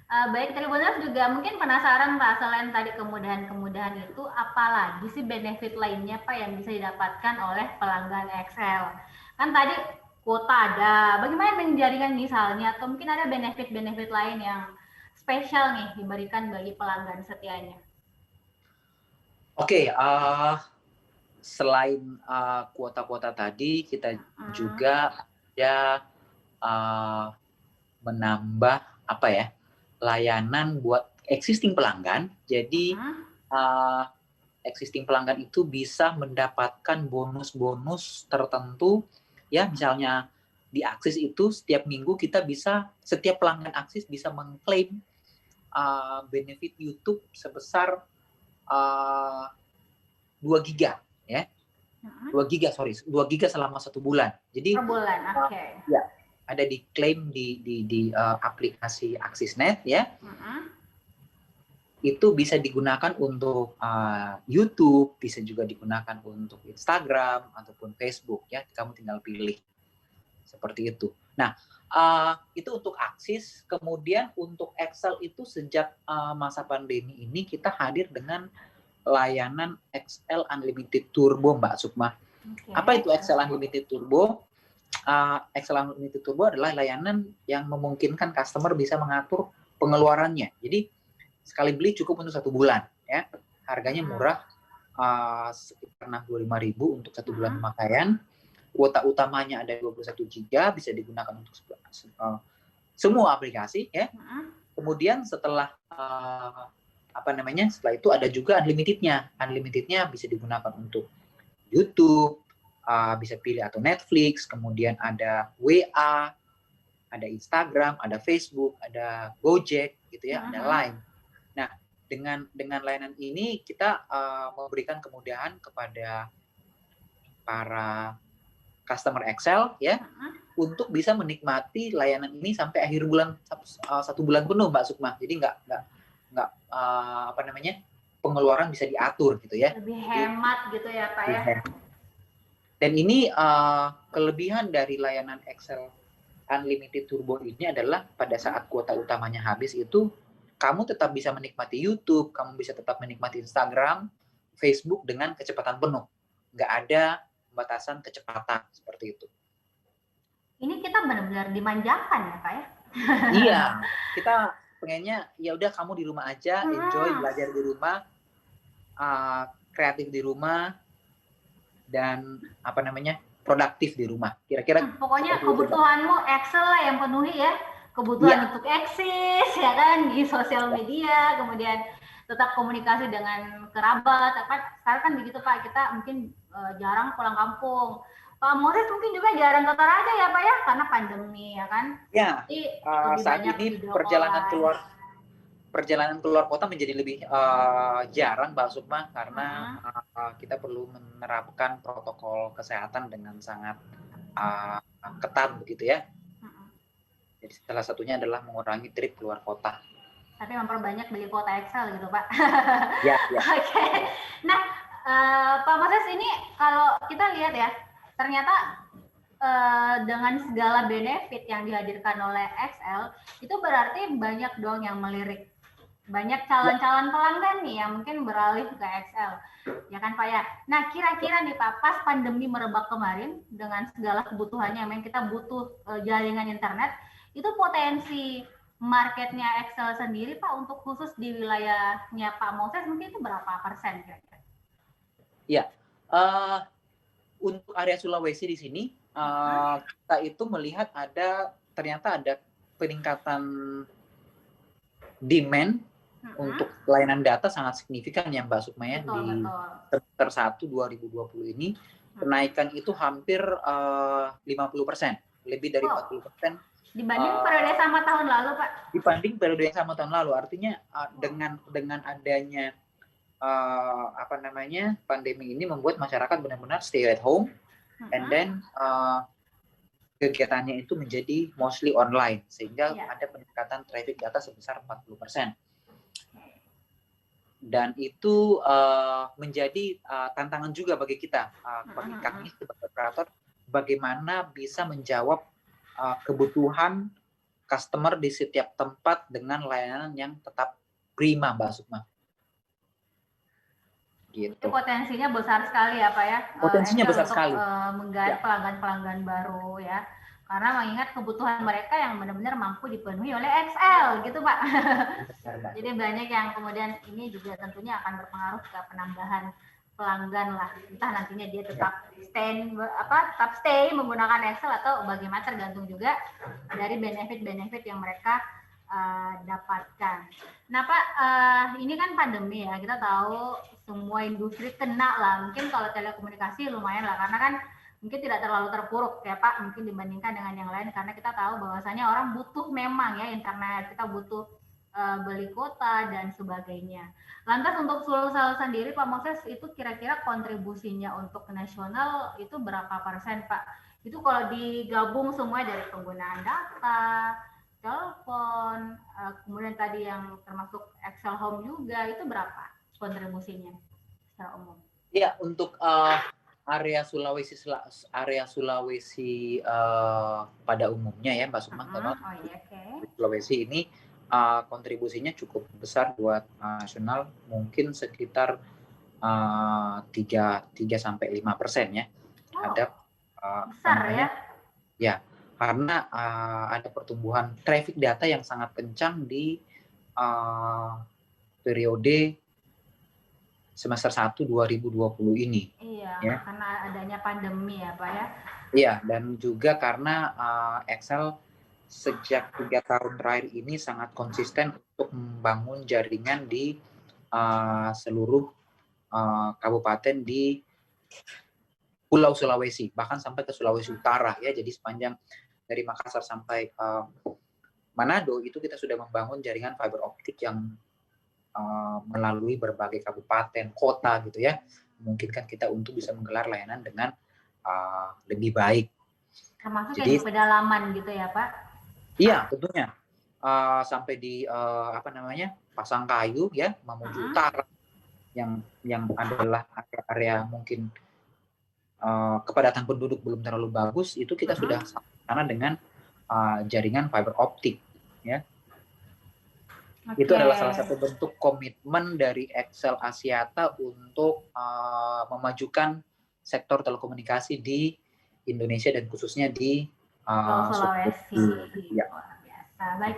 Speaker 2: Baik, Tribuners juga mungkin penasaran Pak, selain tadi kemudahan-kemudahan itu, apalagi sih benefit lainnya Pak yang bisa didapatkan oleh pelanggan Excel? Kan tadi kuota ada, bagaimana dengan jaringan misalnya, atau mungkin ada benefit-benefit lain yang spesial nih diberikan bagi pelanggan setianya?
Speaker 1: Oke, selain kuota-kuota tadi, kita juga ada menambah apa ya, layanan buat existing pelanggan. Jadi existing pelanggan itu bisa mendapatkan bonus-bonus tertentu ya, misalnya di Aksis itu setiap minggu kita bisa, setiap pelanggan Aksis bisa mengklaim benefit YouTube sebesar 2 giga ya. 2 giga selama 1 bulan. Jadi
Speaker 2: per bulan, oke.
Speaker 1: Ya, ada diklaim di aplikasi Aksisnet ya. Itu bisa digunakan untuk YouTube, bisa juga digunakan untuk Instagram ataupun Facebook ya. Kamu tinggal pilih seperti itu. Nah, itu untuk Aksis. Kemudian untuk Excel itu sejak masa pandemi ini kita hadir dengan layanan Excel Unlimited Turbo, Mbak Sukma. Apa itu Excel Unlimited Turbo? Excel Unlimited Turbo adalah layanan yang memungkinkan customer bisa mengatur pengeluarannya. Jadi sekali beli cukup untuk 1 bulan, ya. Harganya murah, sekitar 65.000 untuk 1 bulan pemakaian. Kuota utamanya ada 21 GB, bisa digunakan untuk semua aplikasi, ya. Kemudian setelah setelah itu ada juga unlimitednya. Unlimitednya bisa digunakan untuk YouTube, bisa pilih atau Netflix, kemudian ada WA, ada Instagram, ada Facebook, ada Gojek, gitu ya, ada Line. Nah, dengan layanan ini kita memberikan kemudahan kepada para customer Excel ya, untuk bisa menikmati layanan ini sampai akhir bulan, 1 bulan penuh, Mbak Sukma. Jadi nggak pengeluaran bisa diatur gitu ya.
Speaker 2: Lebih hemat gitu ya Pak ya.
Speaker 1: Dan ini kelebihan dari layanan Excel Unlimited Turbo ini adalah pada saat kuota utamanya habis itu kamu tetap bisa menikmati YouTube, kamu bisa tetap menikmati Instagram, Facebook dengan kecepatan penuh. Nggak ada pembatasan kecepatan seperti itu.
Speaker 2: Ini kita benar-benar dimanjakan ya Pak ya?
Speaker 1: Iya, kita pengennya ya udah kamu di rumah aja, enjoy belajar di rumah, kreatif di rumah, dan produktif di rumah. Kira-kira
Speaker 2: pokoknya kebutuhanmu Excel lah yang penuhi ya. Kebutuhan untuk eksis ya kan di sosial media, kemudian tetap komunikasi dengan kerabat. Sekarang kan begitu Pak, kita mungkin jarang pulang kampung. Pak Moses mungkin juga jarang ke Toraja ya Pak ya, karena pandemi ya kan.
Speaker 1: Ya, saat ini perjalanan keluar kota menjadi lebih jarang, Mbak Sukma, karena kita perlu menerapkan protokol kesehatan dengan sangat ketat begitu ya. Jadi salah satunya adalah mengurangi trip keluar kota.
Speaker 2: Tapi memperbanyak beli kuota Excel gitu Pak.
Speaker 1: Ya.
Speaker 2: Oke. Nah, Pak Moses, ini kalau kita lihat ya, ternyata dengan segala benefit yang dihadirkan oleh Excel, itu berarti banyak dong yang melirik. Banyak calon-calon pelanggan nih yang mungkin beralih ke Excel. Ya kan Pak ya? Nah, kira-kira nih Pak, pas pandemi merebak kemarin, dengan segala kebutuhannya, memang kita butuh jaringan internet, itu potensi marketnya Excel sendiri Pak, untuk khusus di wilayahnya Pak Moses, mungkin itu berapa persen kira-kira?
Speaker 1: Ya, untuk area Sulawesi di sini, kita itu melihat ternyata ada peningkatan demand untuk layanan data sangat signifikan ya Mbak Sukma ya. Di semester 1 2020 ini kenaikan itu hampir 50%, lebih dari 40%.
Speaker 2: Dibanding periode sama tahun lalu Pak?
Speaker 1: Dibanding periode yang sama tahun lalu, artinya dengan adanya pandemi ini membuat masyarakat benar-benar stay at home, and then kegiatannya itu menjadi mostly online, sehingga ada peningkatan traffic data sebesar 40%. dan itu menjadi tantangan juga bagi kita, bagi kami sebagai operator, bagaimana bisa menjawab kebutuhan customer di setiap tempat dengan layanan yang tetap prima, Mbak Sukma. Gitu.
Speaker 2: Itu potensinya besar sekali ya Pak ya.
Speaker 1: Potensinya besar sekali.
Speaker 2: Menggait pelanggan-pelanggan baru ya. Karena mengingat kebutuhan mereka yang benar-benar mampu dipenuhi oleh XL gitu Pak. Jadi banyak yang kemudian ini juga tentunya akan berpengaruh ke penambahan pelanggan lah. Entah nantinya dia tetap stay menggunakan Excel atau bagaimana, tergantung juga dari benefit-benefit yang mereka dapatkan. Nah Pak, ini kan pandemi ya, kita tahu semua industri kena lah. Mungkin kalau telekomunikasi lumayan lah, karena kan mungkin tidak terlalu terpuruk ya Pak, mungkin dibandingkan dengan yang lain, karena kita tahu bahwasanya orang butuh memang ya internet, kita butuh beli kuota dan sebagainya. Lantas untuk Sulsel sendiri Pak Moses, itu kira-kira kontribusinya untuk nasional itu berapa persen Pak? Itu kalau digabung semua dari penggunaan data, telepon, kemudian tadi yang termasuk Excel Home juga, itu berapa kontribusinya secara umum?
Speaker 1: Ya, untuk area Sulawesi pada umumnya ya Mbak Sukma, Sulawesi ini kontribusinya cukup besar buat nasional, mungkin sekitar 3-5% ya. Ada
Speaker 2: besar ya?
Speaker 1: Ya, karena ada pertumbuhan traffic data yang sangat kencang di periode semester 1 2020 ini.
Speaker 2: Iya, ya. Karena adanya pandemi ya Pak ya.
Speaker 1: Iya, dan juga karena Excel sejak 3 tahun terakhir ini sangat konsisten untuk membangun jaringan di seluruh kabupaten di Pulau Sulawesi, bahkan sampai ke Sulawesi Utara ya. Jadi sepanjang dari Makassar sampai Manado itu kita sudah membangun jaringan fiber optik yang melalui berbagai kabupaten, kota gitu ya, memungkinkan kita untuk bisa menggelar layanan dengan lebih baik.
Speaker 2: Termasuk jadi, yang di pedalaman gitu ya Pak?
Speaker 1: Iya, tentunya. Sampai di Pasangkayu ya, Mamuju Utara, yang adalah area mungkin kepadatan penduduk belum terlalu bagus, itu kita sudah sana dengan jaringan fiber optik ya. Itu adalah salah satu bentuk komitmen dari Excel Axiata untuk memajukan sektor telekomunikasi di Indonesia dan khususnya di
Speaker 2: Sulawesi. Ya. Biasa. Baik,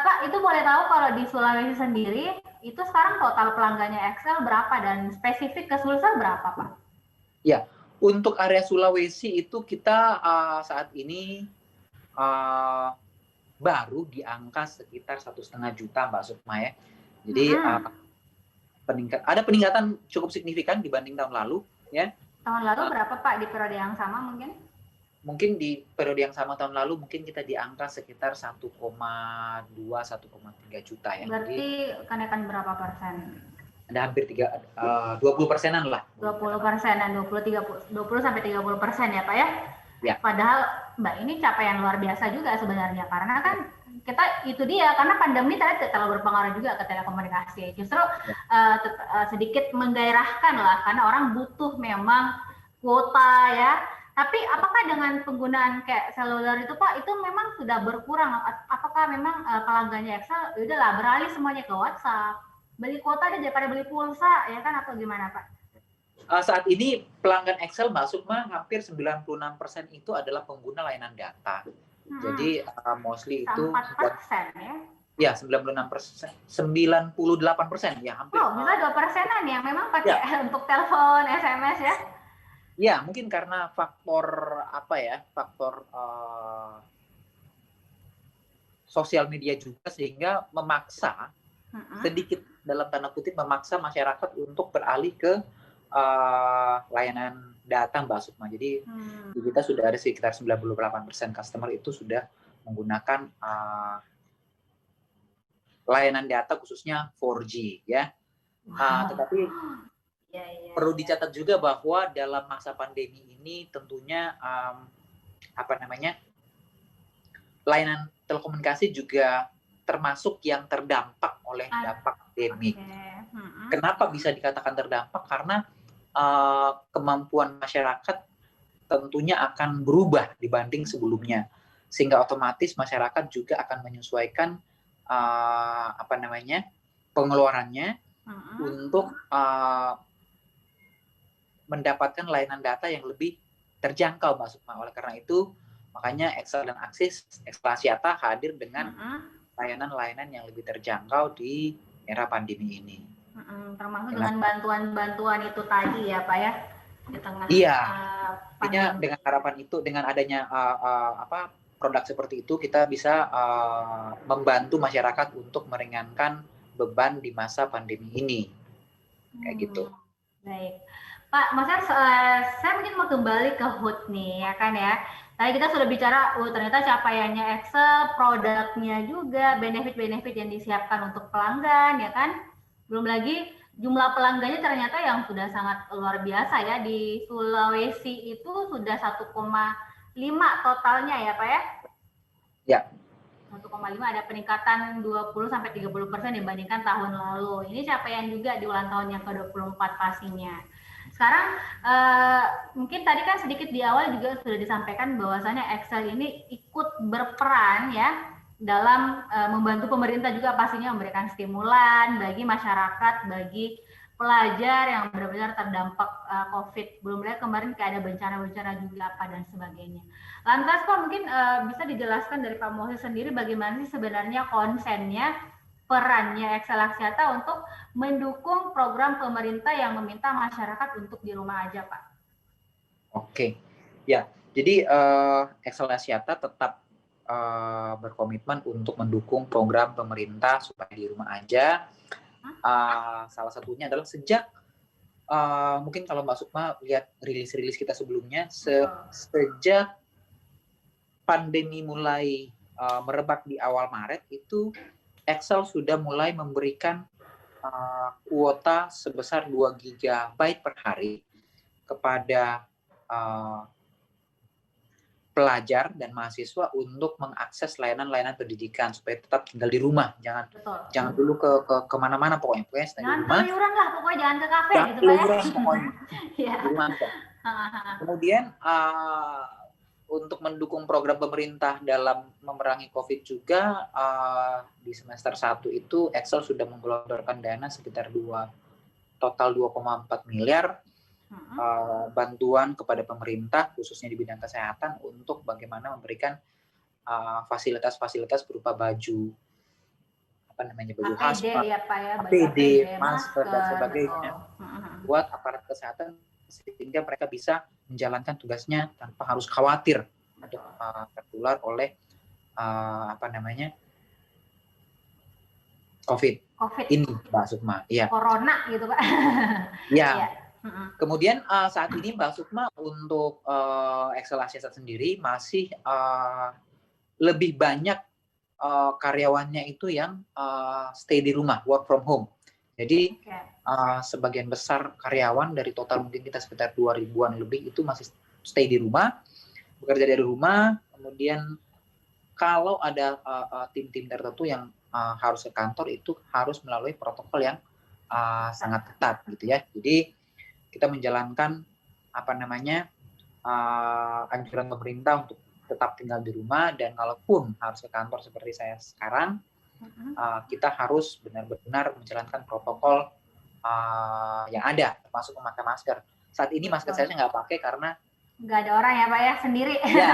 Speaker 2: Pak, itu boleh tahu kalau di Sulawesi sendiri itu sekarang total pelanggannya Excel berapa dan spesifik ke Sulsel berapa Pak?
Speaker 1: Ya, untuk area Sulawesi itu kita saat ini baru di angka sekitar 1,5 juta Mbak Sukma ya. Jadi ada peningkatan cukup signifikan dibanding tahun lalu ya.
Speaker 2: Tahun lalu berapa Pak di periode yang sama mungkin?
Speaker 1: Mungkin di periode yang sama tahun lalu mungkin kita di angka sekitar 1,2 1,3 juta ya.
Speaker 2: Berarti kenaikan berapa persen?
Speaker 1: Ada hampir 20%-an lah.
Speaker 2: 20%-an, 20 sampai 30% ya Pak ya? Ya. Padahal Mbak ini capaian luar biasa juga sebenarnya, karena kan kita itu dia, karena pandemi tadi terlalu berpengaruh juga ke telekomunikasi. Justru sedikit menggairahkan lah, karena orang butuh memang kuota ya. Tapi apakah dengan penggunaan kayak seluler itu Pak, itu memang sudah berkurang? Apakah memang pelanggannya Excel udahlah beralih semuanya ke WhatsApp, beli kuota aja daripada beli pulsa ya kan, atau gimana Pak?
Speaker 1: Saat ini pelanggan Excel Mbak Sukma hampir 96% itu adalah pengguna layanan data. Jadi mostly itu
Speaker 2: 4% ya?
Speaker 1: Ya, 96%, 98% ya hampir.
Speaker 2: Oh, bisa 2%-an yang memang pakai untuk telepon, SMS ya?
Speaker 1: Ya, mungkin karena faktor sosial media juga, sehingga memaksa sedikit dalam tanda kutip memaksa masyarakat untuk beralih ke layanan data Mbak Sukma. Jadi kita sudah ada sekitar 98% customer itu sudah menggunakan layanan data khususnya 4G ya. Tetapi perlu dicatat juga bahwa dalam masa pandemi ini tentunya layanan telekomunikasi juga termasuk yang terdampak oleh dampak pandemi. Kenapa bisa dikatakan terdampak? Karena kemampuan masyarakat tentunya akan berubah dibanding sebelumnya, sehingga otomatis masyarakat juga akan menyesuaikan pengeluarannya untuk mendapatkan layanan data yang lebih terjangkau, Mbak Sukma. Oleh karena itu, makanya Excel dan Axis, Excel Axiata hadir dengan layanan-layanan yang lebih terjangkau di era pandemi ini.
Speaker 2: Termasuk dengan bantuan-bantuan itu tadi ya, Pak ya, di tengah
Speaker 1: pandemi. Dengan harapan itu, dengan adanya produk seperti itu, kita bisa membantu masyarakat untuk meringankan beban di masa pandemi ini, kayak gitu.
Speaker 2: Baik, Pak, Mas, saya mungkin mau kembali ke HUT nih, ya kan ya. Tadi kita sudah bicara, ternyata capaiannya Excel, produknya juga, benefit-benefit yang disiapkan untuk pelanggan, ya kan. Belum lagi jumlah pelanggannya ternyata yang sudah sangat luar biasa ya. Di Sulawesi itu sudah 1,5 totalnya ya, Pak ya?
Speaker 1: Ya.
Speaker 2: 1,5 ada peningkatan 20-30% dibandingkan tahun lalu. Ini capaian juga di ulang tahun yang ke-24 pastinya. Sekarang mungkin tadi kan sedikit di awal juga sudah disampaikan bahwasannya Excel ini ikut berperan ya dalam membantu pemerintah juga pastinya memberikan stimulan bagi masyarakat, bagi pelajar yang benar-benar terdampak COVID. Belum lagi kemarin kayak ada bencana-bencana juga apa dan sebagainya. Lantas Pak mungkin bisa dijelaskan dari Pak Moses sendiri bagaimana sih sebenarnya konsennya, perannya Excel Axiata untuk mendukung program pemerintah yang meminta masyarakat untuk di rumah aja, Pak?
Speaker 1: Oke, ya. Jadi Excel Axiata tetap berkomitmen untuk mendukung program pemerintah supaya di rumah aja. Salah satunya adalah sejak mungkin kalau Mbak Sukma lihat rilis-rilis kita sebelumnya, sejak pandemi mulai merebak di awal Maret itu Excel sudah mulai memberikan kuota sebesar 2 GB per hari kepada pelajar dan mahasiswa untuk mengakses layanan-layanan pendidikan supaya tetap tinggal di rumah, jangan dulu ke kemana-mana pokoknya stay di rumah.
Speaker 2: Jangan keluyuran lah pokoknya, jangan ke kafe gitu
Speaker 1: Pak ya. Pokoknya. Kemudian untuk mendukung program pemerintah dalam memerangi COVID juga di semester 1 itu Excel sudah menggelontorkan dana sekitar total 2,4 miliar. Bantuan kepada pemerintah khususnya di bidang kesehatan untuk bagaimana memberikan fasilitas-fasilitas berupa baju baju hazmat, APD, masker dan sebagainya buat aparat kesehatan sehingga mereka bisa menjalankan tugasnya tanpa harus khawatir untuk tertular oleh COVID ini, Mbak Sukma. Ya.
Speaker 2: Corona gitu, Pak.
Speaker 1: Ya. Kemudian saat ini Mbak Sukma untuk Excel Axiata sendiri masih lebih banyak karyawannya itu yang stay di rumah, work from home. Jadi sebagian besar karyawan dari total mungkin kita sekitar 2.000-an lebih itu masih stay di rumah, bekerja dari rumah. Kemudian kalau ada tim-tim tertentu yang harus ke kantor itu harus melalui protokol yang sangat ketat gitu ya. Jadi kita menjalankan anjuran pemerintah untuk tetap tinggal di rumah, dan kalaupun harus ke kantor seperti saya sekarang, kita harus benar-benar menjalankan protokol yang ada, termasuk memakai masker. Saat ini masker saya nggak pakai karena
Speaker 2: nggak ada orang ya Pak ya, sendiri.
Speaker 1: Ya,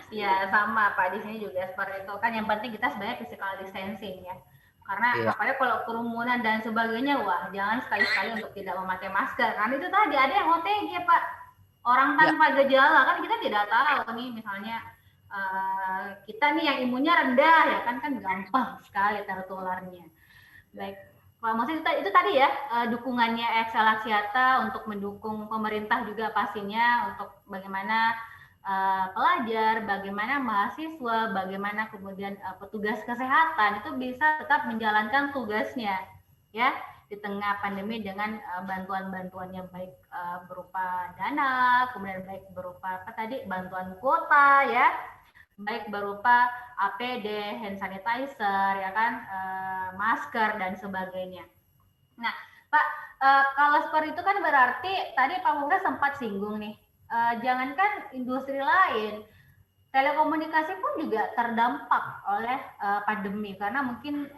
Speaker 2: ya sama Pak, di sini juga seperti itu kan. Yang penting kita sebenarnya physical distancing ya. Karena apalagi kalau kerumunan dan sebagainya, wah jangan sekali-sekali untuk tidak memakai masker. Karena itu tadi ada yang OTG Pak, orang tanpa gejala, kan kita tidak tahu nih misalnya kita nih yang imunnya rendah ya kan gampang sekali tertularnya. Baik, Pak Moses, itu tadi ya dukungannya Excel Axiata untuk mendukung pemerintah juga pastinya untuk bagaimana pelajar, bagaimana mahasiswa, bagaimana kemudian petugas kesehatan itu bisa tetap menjalankan tugasnya ya di tengah pandemi dengan bantuan-bantuannya, baik berupa dana, kemudian baik berupa bantuan kuota ya, baik berupa APD, hand sanitizer ya kan, masker dan sebagainya. Nah, Pak, kalau seperti itu kan berarti tadi Pak Muda sempat singgung nih, jangankan industri lain, telekomunikasi pun juga terdampak oleh pandemi karena mungkin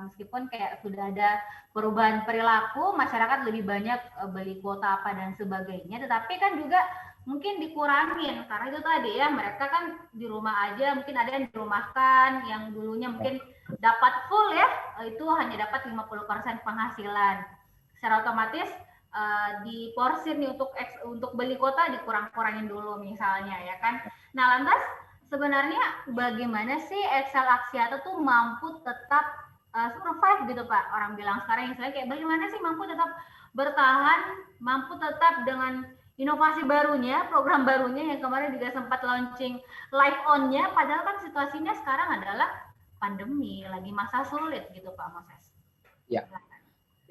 Speaker 2: meskipun kayak sudah ada perubahan perilaku, masyarakat lebih banyak beli kuota apa dan sebagainya, tetapi kan juga mungkin dikurangin karena itu tadi ya mereka kan di rumah aja, mungkin ada yang dirumahkan yang dulunya mungkin dapat full ya, itu hanya dapat 50% penghasilan. Secara otomatis diporsir nih untuk beli kuota dikurang-kurangin dulu misalnya ya kan. Nah, lantas sebenarnya bagaimana sih Excel Axiata tuh mampu tetap survive gitu Pak? Orang bilang sekarang misalnya kayak bagaimana sih mampu tetap bertahan, mampu tetap dengan inovasi barunya, program barunya yang kemarin juga sempat launching live on-nya, padahal kan situasinya sekarang adalah pandemi, lagi masa sulit gitu Pak Moses.
Speaker 1: Ya.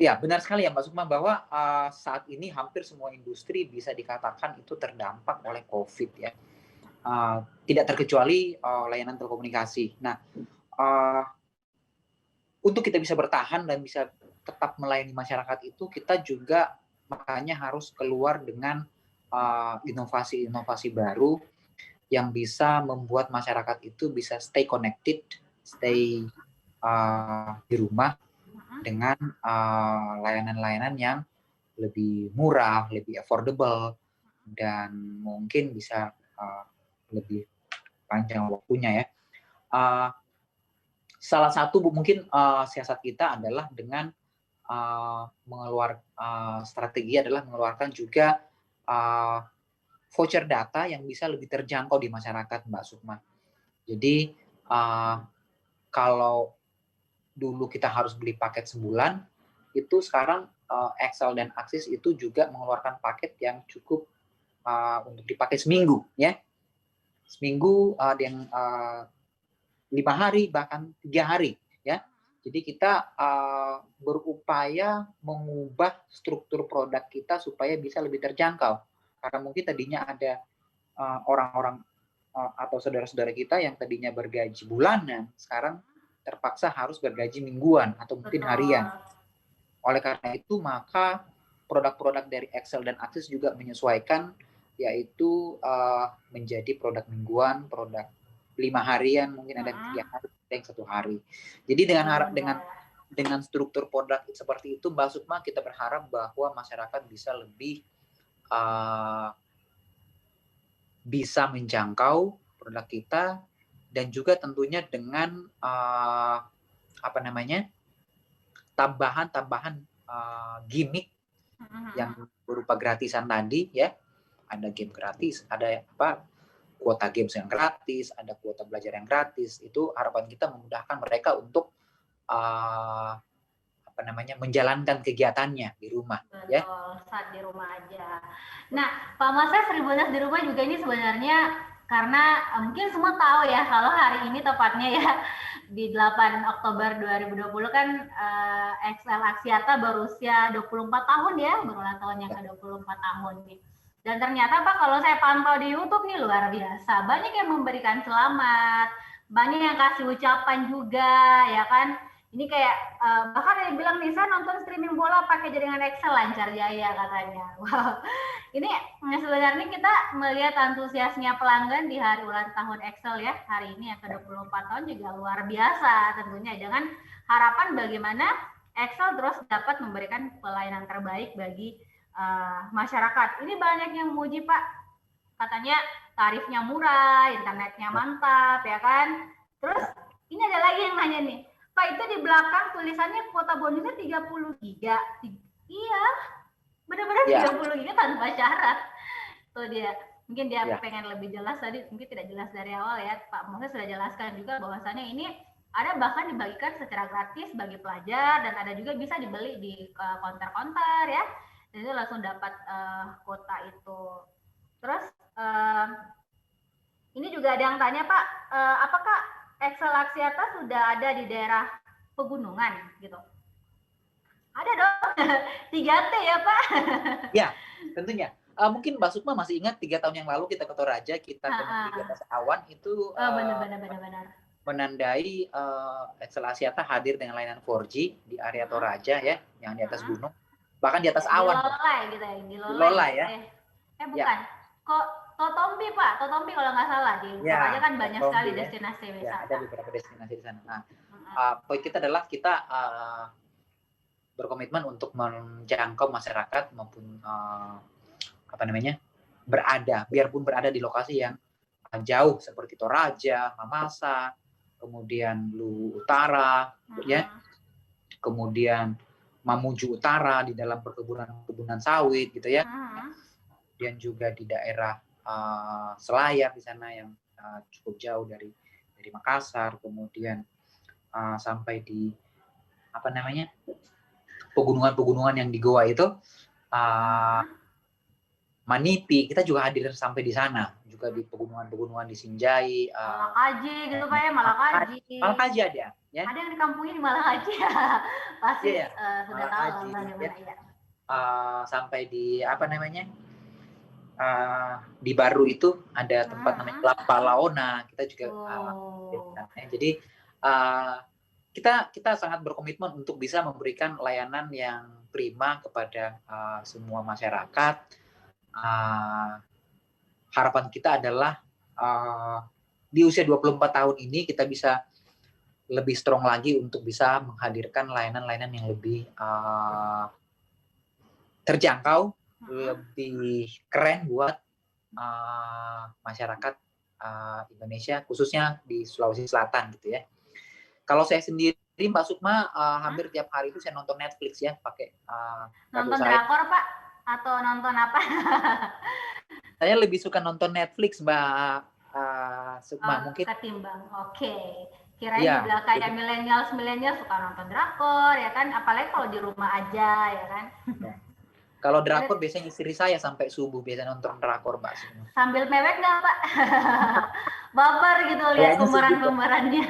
Speaker 1: Ya, benar sekali ya Mbak Sukma bahwa saat ini hampir semua industri bisa dikatakan itu terdampak oleh COVID ya. Tidak terkecuali layanan telekomunikasi. Nah, untuk kita bisa bertahan dan bisa tetap melayani masyarakat itu, kita juga makanya harus keluar dengan inovasi-inovasi baru yang bisa membuat masyarakat itu bisa stay connected, stay di rumah dengan layanan-layanan yang lebih murah, lebih affordable, dan mungkin bisa lebih panjang waktunya ya. Salah satu mungkin siasat kita adalah dengan strategi adalah mengeluarkan juga voucher data yang bisa lebih terjangkau di masyarakat, Mbak Sukma. Jadi kalau dulu kita harus beli paket sebulan, itu sekarang Excel dan Axis itu juga mengeluarkan paket yang cukup untuk dipakai seminggu, ya. Seminggu yang 5 hari bahkan 3 hari, ya. Jadi kita berupaya mengubah struktur produk kita supaya bisa lebih terjangkau. Karena mungkin tadinya ada orang-orang atau saudara-saudara kita yang tadinya bergaji bulanan, sekarang terpaksa harus bergaji mingguan atau mungkin harian. Oleh karena itu, maka produk-produk dari Excel dan Axis juga menyesuaikan, yaitu menjadi produk mingguan, produk 5 harian, mungkin ada 3 hari, ada yang 1 hari. Jadi dengan struktur produk seperti itu, Mbak Sukma, kita berharap bahwa masyarakat bisa lebih bisa menjangkau produk kita, dan juga tentunya dengan tambahan gimmick yang berupa gratisan tadi ya. Ada game gratis, ada kuota games yang gratis, ada kuota belajar yang gratis. Itu harapan kita memudahkan mereka untuk menjalankan kegiatannya di rumah.
Speaker 2: Betul,
Speaker 1: ya.
Speaker 2: Saat di rumah aja. Nah, Pak Moses, Tribuners di rumah juga ini sebenarnya karena mungkin semua tahu ya kalau hari ini tepatnya ya di 8 Oktober 2020 kan Excel Axiata berusia 24 tahun ya, berulang tahun yang ke-24 tahun nih. Dan ternyata Pak, kalau saya pantau di YouTube nih luar biasa, banyak yang memberikan selamat, banyak yang kasih ucapan juga ya kan. Ini kayak bahkan ada yang bilang nih, saya nonton streaming bola pakai jaringan Excel lancar jaya katanya. Wow, ini sebenarnya kita melihat antusiasnya pelanggan di hari ulang tahun Excel ya, hari ini yang ke-24 tahun juga luar biasa tentunya, dengan harapan bagaimana Excel terus dapat memberikan pelayanan terbaik bagi masyarakat. Ini banyak yang memuji Pak, katanya tarifnya murah, internetnya mantap ya kan. Terus ini ada lagi yang nanya nih, Pak, itu di belakang tulisannya kuota bonusnya 30 giga. Iya, benar-benar 30 giga tanpa syarat. Tuh dia, mungkin dia pengen lebih jelas tadi, mungkin tidak jelas dari awal ya. Pak Moses sudah jelaskan juga bahwasannya ini ada bahkan dibagikan secara gratis bagi pelajar, dan ada juga bisa dibeli di konter-konter ya. Dan itu langsung dapat kuota itu. Terus ini juga ada yang tanya Pak, apakah Excel Axiata sudah ada di daerah pegunungan gitu? Ada dong, 3T ya Pak?
Speaker 1: Ya, tentunya. Mungkin Mbak Sukma masih ingat 3 tahun yang lalu kita ke Toraja, kita ke Negeri Atas Awan itu.
Speaker 2: Benar.
Speaker 1: menandai Excel Axiata hadir dengan layanan 4G di area Toraja ya, yang di atas gunung, bahkan di atas awan.
Speaker 2: Di Lolai gitu ya,
Speaker 1: di Lolai ya.
Speaker 2: Bukan. Ya. Kok Totombi Pak, Totombi kalau nggak salah di Toraja kan banyak
Speaker 1: Totombi,
Speaker 2: sekali destinasi wisata.
Speaker 1: Ya, ada beberapa destinasi di sana. Nah, poin kita adalah kita berkomitmen untuk menjangkau masyarakat maupun biarpun berada di lokasi yang jauh seperti Toraja, Mamasa, kemudian Lu Utara, ya, kemudian Mamuju Utara di dalam perkebunan sawit gitu ya, dan juga di daerah Selayar di sana yang cukup jauh dari Makassar, kemudian sampai di pegunungan yang di Goa itu, Manipi, kita juga hadir sampai di sana, juga di pegunungan di Sinjai,
Speaker 2: Malakaji gitu Pak ya,
Speaker 1: Malakaji ada ya.
Speaker 2: Ada yang di kampungnya di Malakaji ya. Pasti sudah tahu ya.
Speaker 1: Sampai di di Baru itu ada tempat namanya Lapa Laona, kita juga jadi kita sangat berkomitmen untuk bisa memberikan layanan yang prima kepada semua masyarakat. Harapan kita adalah di usia 24 tahun ini kita bisa lebih strong lagi untuk bisa menghadirkan layanan-layanan yang lebih terjangkau, lebih keren buat masyarakat Indonesia, khususnya di Sulawesi Selatan gitu ya. Kalau saya sendiri, Mbak Sukma, hampir tiap hari itu saya nonton Netflix ya, pakai
Speaker 2: nonton drakor Pak atau nonton apa?
Speaker 1: Saya lebih suka nonton Netflix, Mbak Sukma, mungkin.
Speaker 2: Ketimbang, oke. Kirain juga kayak milenial suka nonton drakor ya kan, apalagi kalau di rumah aja ya kan.
Speaker 1: Ya. Kalau drakor biasanya istri saya sampai subuh biasanya nonton drakor, Mbak.
Speaker 2: Sambil mewek nggak, Pak? Baper gitu lihat pemeran-pemerannya.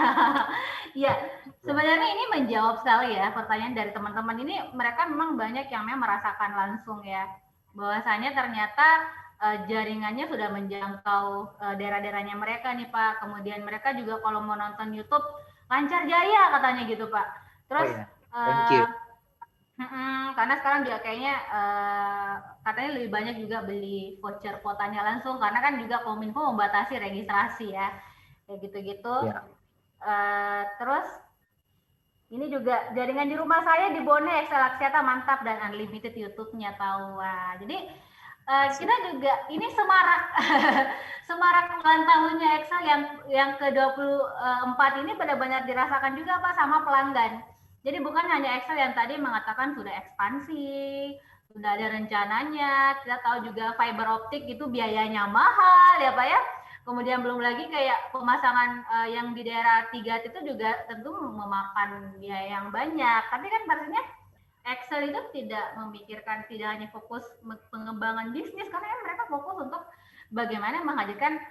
Speaker 2: Ya, sebenarnya ini menjawab sekali ya pertanyaan dari teman-teman ini. Mereka memang banyak yang memang merasakan langsung ya, bahwasanya ternyata jaringannya sudah menjangkau daerah-daerahnya mereka nih Pak. Kemudian mereka juga kalau mau nonton YouTube lancar jaya katanya gitu Pak. Terus
Speaker 1: thank you.
Speaker 2: Karena sekarang juga kayaknya katanya lebih banyak juga beli voucher kuotanya langsung, karena kan juga Kominfo membatasi registrasi ya, kayak gitu-gitu. Terus ini juga jaringan di rumah saya di Bone Excel Axiata mantap dan unlimited YouTube-nya tahu. Wah, jadi kita juga ini semarak ulang tahunnya Excel yang ke-24 ini benar-benar dirasakan juga Pak sama pelanggan. Jadi bukan hanya Excel yang tadi mengatakan sudah ekspansi, sudah ada rencananya, kita tahu juga fiber optik itu biayanya mahal ya Pak ya. Kemudian belum lagi kayak pemasangan yang di daerah 3 itu juga tentu memakan biaya yang banyak. Tapi kan maksudnya Excel itu tidak memikirkan, tidak hanya fokus pengembangan bisnis, karena mereka fokus untuk bagaimana menghadirkan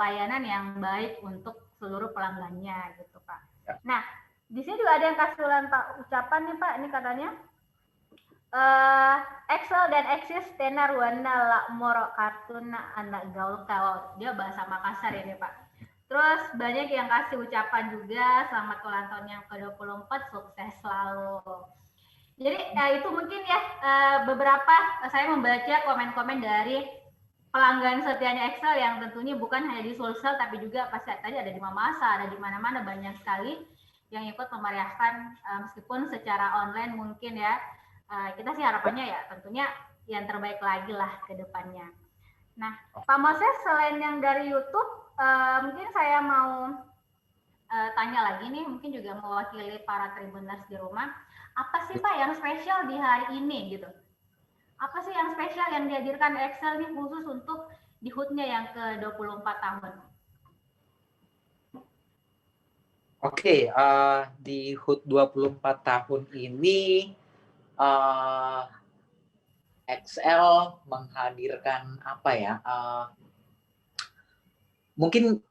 Speaker 2: layanan yang baik untuk seluruh pelanggannya gitu Pak. Nah, di sini juga ada yang kasih ucapan nih Pak, ini katanya Excel dan Axis tenar warna la moro kartuna anak gaul kawal. Dia bahasa Makassar ya Pak. Terus banyak yang kasih ucapan juga, selamat ulang tahun yang ke-24, sukses selalu. Jadi itu mungkin ya beberapa saya membaca komen-komen dari pelanggan setianya Excel yang tentunya bukan hanya di Sulsel tapi juga pasti tadi ada di Mamasa, ada di mana-mana banyak sekali yang ikut memeriahkan meskipun secara online mungkin ya. Kita sih harapannya ya tentunya yang terbaik lagi lah ke depannya. Nah, Pak Moses, selain yang dari YouTube, mungkin saya mau tanya lagi nih, mungkin juga mewakili para Tribuners di rumah. Apa sih Pak yang spesial di hari ini gitu? Apa sih yang spesial yang dihadirkan Excel nih khusus untuk di HUT-nya yang ke-24 tahun?
Speaker 1: Oke, di HUT 24 tahun ini Excel menghadirkan apa ya? Mungkin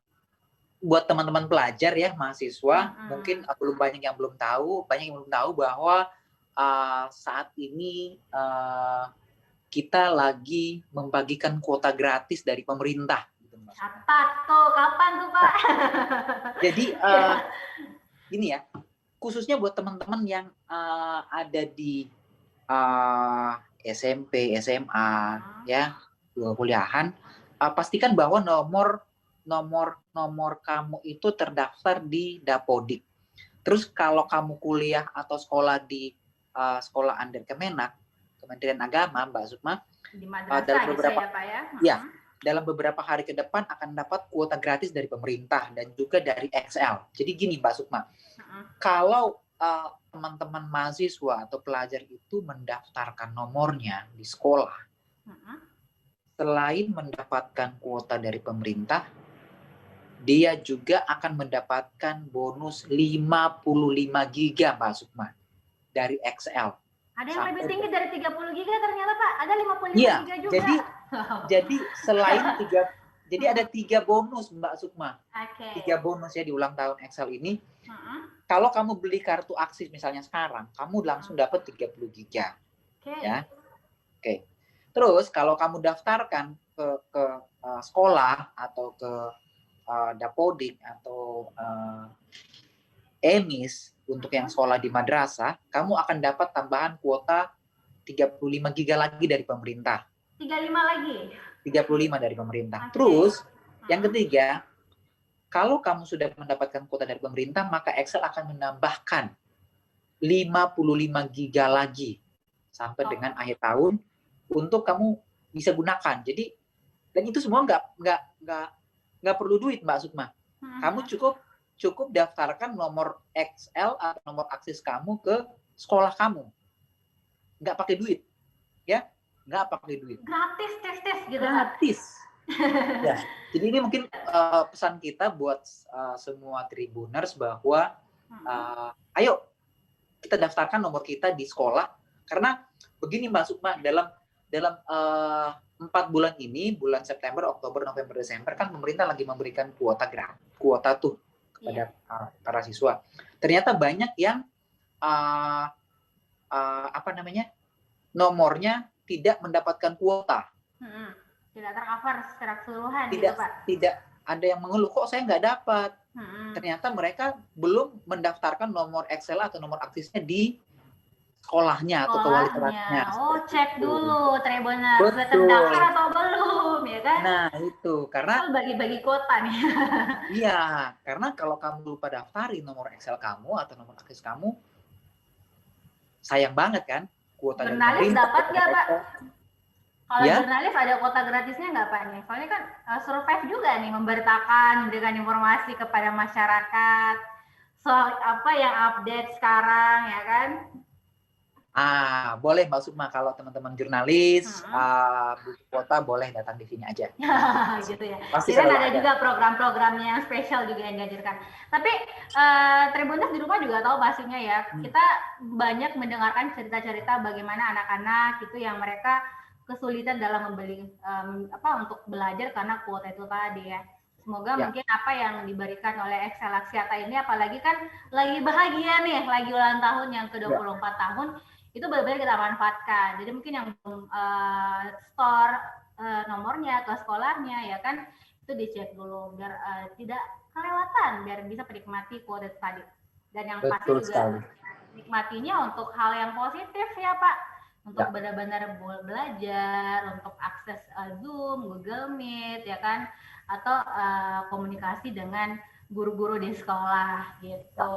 Speaker 1: buat teman-teman pelajar ya, mahasiswa, mungkin banyak yang belum tahu bahwa saat ini kita lagi membagikan kuota gratis dari pemerintah, gitu, Mas.
Speaker 2: Apa tuh? Kapan tuh, Pak?
Speaker 1: Jadi gini ya, khususnya buat teman-teman yang ada di SMP, SMA, ya, kuliahan, pastikan bahwa nomor kamu itu terdaftar di Dapodik. Terus kalau kamu kuliah atau sekolah di sekolah under Kemenak, Kementerian Agama, Mbak Sukma,
Speaker 2: di madrasah gitu ya, Pak ya?
Speaker 1: Ya, dalam beberapa hari ke depan akan dapat kuota gratis dari pemerintah dan juga dari XL. Jadi gini Mbak Sukma, kalau teman-teman mahasiswa atau pelajar itu mendaftarkan nomornya di sekolah, selain mendapatkan kuota dari pemerintah, dia juga akan mendapatkan bonus 55 giga Mbak Sukma dari XL.
Speaker 2: Ada yang lebih tinggi dari 30 giga ternyata Pak, ada 55 giga juga.
Speaker 1: Jadi selain jadi ada 3 bonus Mbak Sukma.
Speaker 2: Okay.
Speaker 1: 3 bonus ya di ulang tahun XL ini. Kalau kamu beli kartu Aksis misalnya sekarang, kamu langsung dapat 30 giga. Ya. Oke. Terus kalau kamu daftarkan ke sekolah atau ke Dapodik atau EMIS untuk yang sekolah di madrasah, kamu akan dapat tambahan kuota 35 giga lagi dari pemerintah.
Speaker 2: 35 lagi?
Speaker 1: 35 dari pemerintah. Terus, yang ketiga, kalau kamu sudah mendapatkan kuota dari pemerintah, maka Excel akan menambahkan 55 giga lagi sampai dengan akhir tahun untuk kamu bisa gunakan. Jadi, dan itu semua nggak perlu duit, Mbak Sukma. Kamu cukup daftarkan nomor XL atau nomor Aksis kamu ke sekolah kamu. Nggak pakai duit. Ya, nggak pakai duit.
Speaker 2: Gratis tes gitu.
Speaker 1: Gratis. Ya, jadi ini mungkin pesan kita buat semua Tribuners bahwa ayo kita daftarkan nomor kita di sekolah, karena begini Mbak Sukma, dalam 4 bulan ini, bulan September, Oktober, November, Desember, kan pemerintah lagi memberikan kuota tuh kepada para siswa. Ternyata banyak yang nomornya tidak mendapatkan kuota.
Speaker 2: Tidak tercover secara keseluruhan
Speaker 1: tidak,
Speaker 2: gitu, Pak.
Speaker 1: Tidak ada yang mengeluh, kok saya nggak dapat. Ternyata mereka belum mendaftarkan nomor Excel atau nomor Aksisnya di sekolahnya atau ke wali kelasnya.
Speaker 2: Oh, cek dulu Tribuners sudah terdaftar atau belum, ya kan?
Speaker 1: Nah, itu karena
Speaker 2: bagi-bagi kuota nih.
Speaker 1: Iya, karena kalau kamu lupa daftarin nomor Excel kamu atau nomor Aksis kamu, sayang banget kan kuota dari pemerintah.
Speaker 2: Jurnalis dapat nggak, Pak? Kalau jurnalis ada kuota gratisnya nggak, Pak? Soalnya kan survive juga nih, memberitakan, memberikan informasi kepada masyarakat soal apa yang update sekarang, ya kan?
Speaker 1: Boleh Mbak Sukma, kalau teman-teman jurnalis butuh kuota boleh datang di sini aja.
Speaker 2: Gitu ya.
Speaker 1: Pasti
Speaker 2: kan ada juga program-programnya yang spesial juga yang dihadirkan. Tapi Tribuners di rumah juga tahu pastinya ya, kita banyak mendengarkan cerita-cerita bagaimana anak-anak itu yang mereka kesulitan dalam membeli untuk belajar karena kuota itu tadi ya. Semoga mungkin apa yang diberikan oleh Excel Aksiata ini, apalagi kan lagi bahagia nih, lagi ulang tahun yang ke-24 tahun, itu benar-benar kita manfaatkan. Jadi mungkin yang belum store nomornya ke sekolahnya ya kan, itu dicek dulu biar tidak kelewatan, biar bisa menikmati kuota tadi. Dan yang pasti juga nikmatinya untuk hal yang positif ya Pak. Untuk benar-benar belajar, untuk akses Zoom, Google Meet ya kan, atau komunikasi dengan guru-guru di sekolah gitu.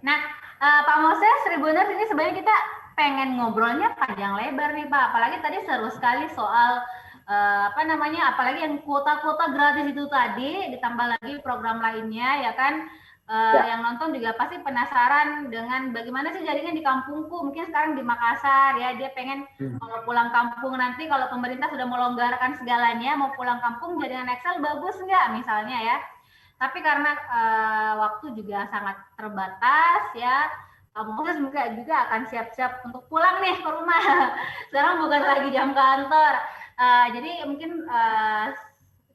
Speaker 2: Nah, Pak Moses, Tribuners, ini sebenarnya kita pengen ngobrolnya panjang lebar nih Pak, apalagi tadi seru sekali soal apalagi yang kuota-kuota gratis itu tadi, ditambah lagi program lainnya ya kan. Yang nonton juga pasti penasaran dengan bagaimana sih jaringan di kampungku, mungkin sekarang di Makassar ya, dia pengen kalau pulang kampung nanti kalau pemerintah sudah melonggarkan segalanya, mau pulang kampung jaringan Excel bagus nggak misalnya ya. Tapi karena waktu juga sangat terbatas ya, Moses juga akan siap-siap untuk pulang nih ke rumah. Sekarang bukan lagi jam kantor. Jadi mungkin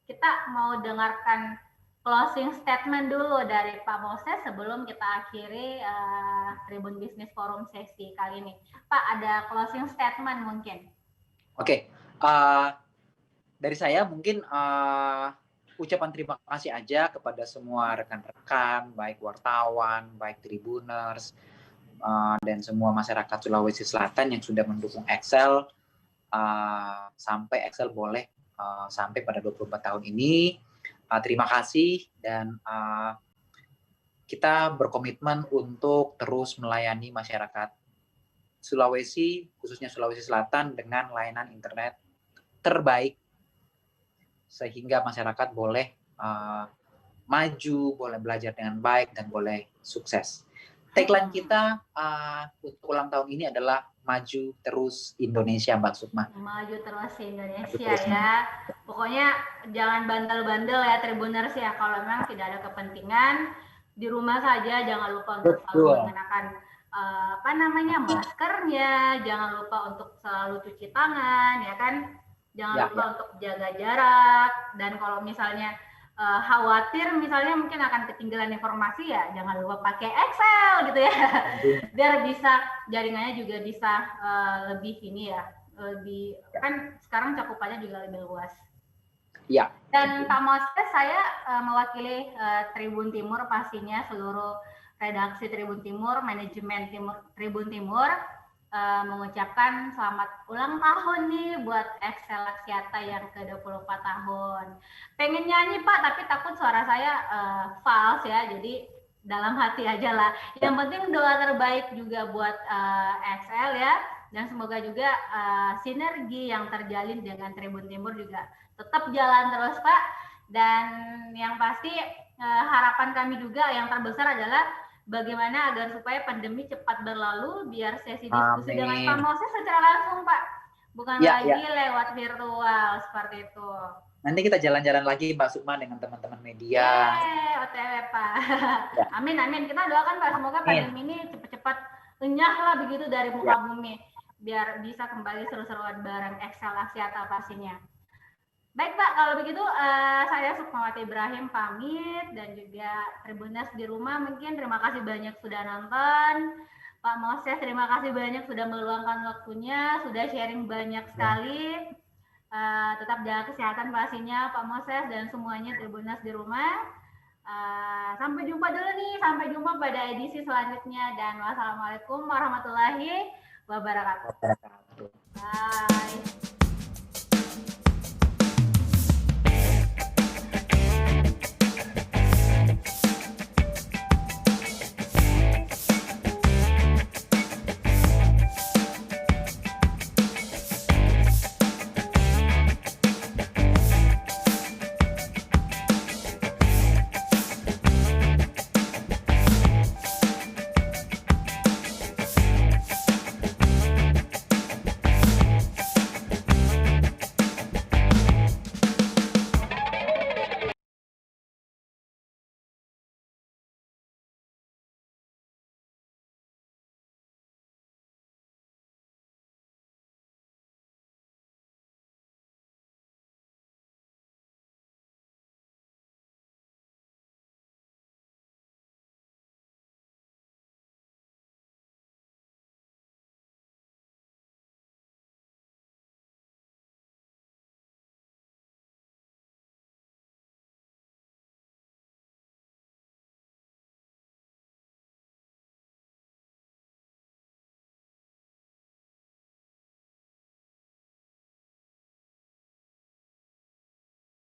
Speaker 2: kita mau dengarkan closing statement dulu dari Pak Moses sebelum kita akhiri Tribun Business Forum sesi kali ini. Pak, ada closing statement mungkin?
Speaker 1: Oke. dari saya mungkin ucapan terima kasih aja kepada semua rekan-rekan, baik wartawan, baik Tribuners, dan semua masyarakat Sulawesi Selatan yang sudah mendukung Excel sampai Excel boleh sampai pada 24 tahun ini. Terima kasih, dan kita berkomitmen untuk terus melayani masyarakat Sulawesi, khususnya Sulawesi Selatan, dengan layanan internet terbaik sehingga masyarakat boleh maju, boleh belajar dengan baik, dan boleh sukses. Tagline kita untuk ulang tahun ini adalah maju terus Indonesia, Mbak Sukma.
Speaker 2: Maju terus Indonesia ya. Pokoknya jangan bandel-bandel ya Tribuners ya. Kalau memang tidak ada kepentingan, di rumah saja, jangan lupa untuk selalu mengenakan maskernya, jangan lupa untuk selalu cuci tangan, ya kan? Jangan lupa untuk jaga jarak, dan kalau misalnya khawatir misalnya mungkin akan ketinggalan informasi, ya jangan lupa pakai Excel gitu ya, biar bisa jaringannya juga bisa lebih ini ya, lebih kan sekarang cakupannya juga lebih luas.
Speaker 1: Ya.
Speaker 2: Dan Pak Moses, saya mewakili Tribun Timur, pastinya seluruh redaksi Tribun Timur, manajemen Tribun Timur, mengucapkan selamat ulang tahun nih buat Excel Axiata yang ke-24 tahun. Pengen nyanyi Pak, tapi takut suara saya false ya, jadi dalam hati aja lah. Yang penting doa terbaik juga buat Excel ya, dan semoga juga sinergi yang terjalin dengan Tribun Timur juga tetap jalan terus Pak. Dan yang pasti harapan kami juga yang terbesar adalah bagaimana agar supaya pandemi cepat berlalu, biar sesi diskusi dengan Pak Moses secara langsung Pak, bukan lagi lewat virtual seperti itu.
Speaker 1: Nanti kita jalan-jalan lagi Mbak Sukma dengan teman-teman media.
Speaker 2: OTW Pak. Amin, amin. Kita doakan Pak, semoga pandemi ini cepat-cepat lenyah lah begitu dari muka bumi, biar bisa kembali seru-seruan bareng Excel Axiata pastinya. Baik Pak, kalau begitu saya Sukmawati Ibrahim pamit, dan juga Tribuners di rumah mungkin terima kasih banyak sudah nonton. Pak Moses terima kasih banyak sudah meluangkan waktunya, sudah sharing banyak sekali. Tetap jaga kesehatan pastinya Pak Moses dan semuanya Tribuners di rumah. Sampai jumpa dulu nih, sampai jumpa pada edisi selanjutnya, dan wassalamualaikum warahmatullahi wabarakatuh. Bye.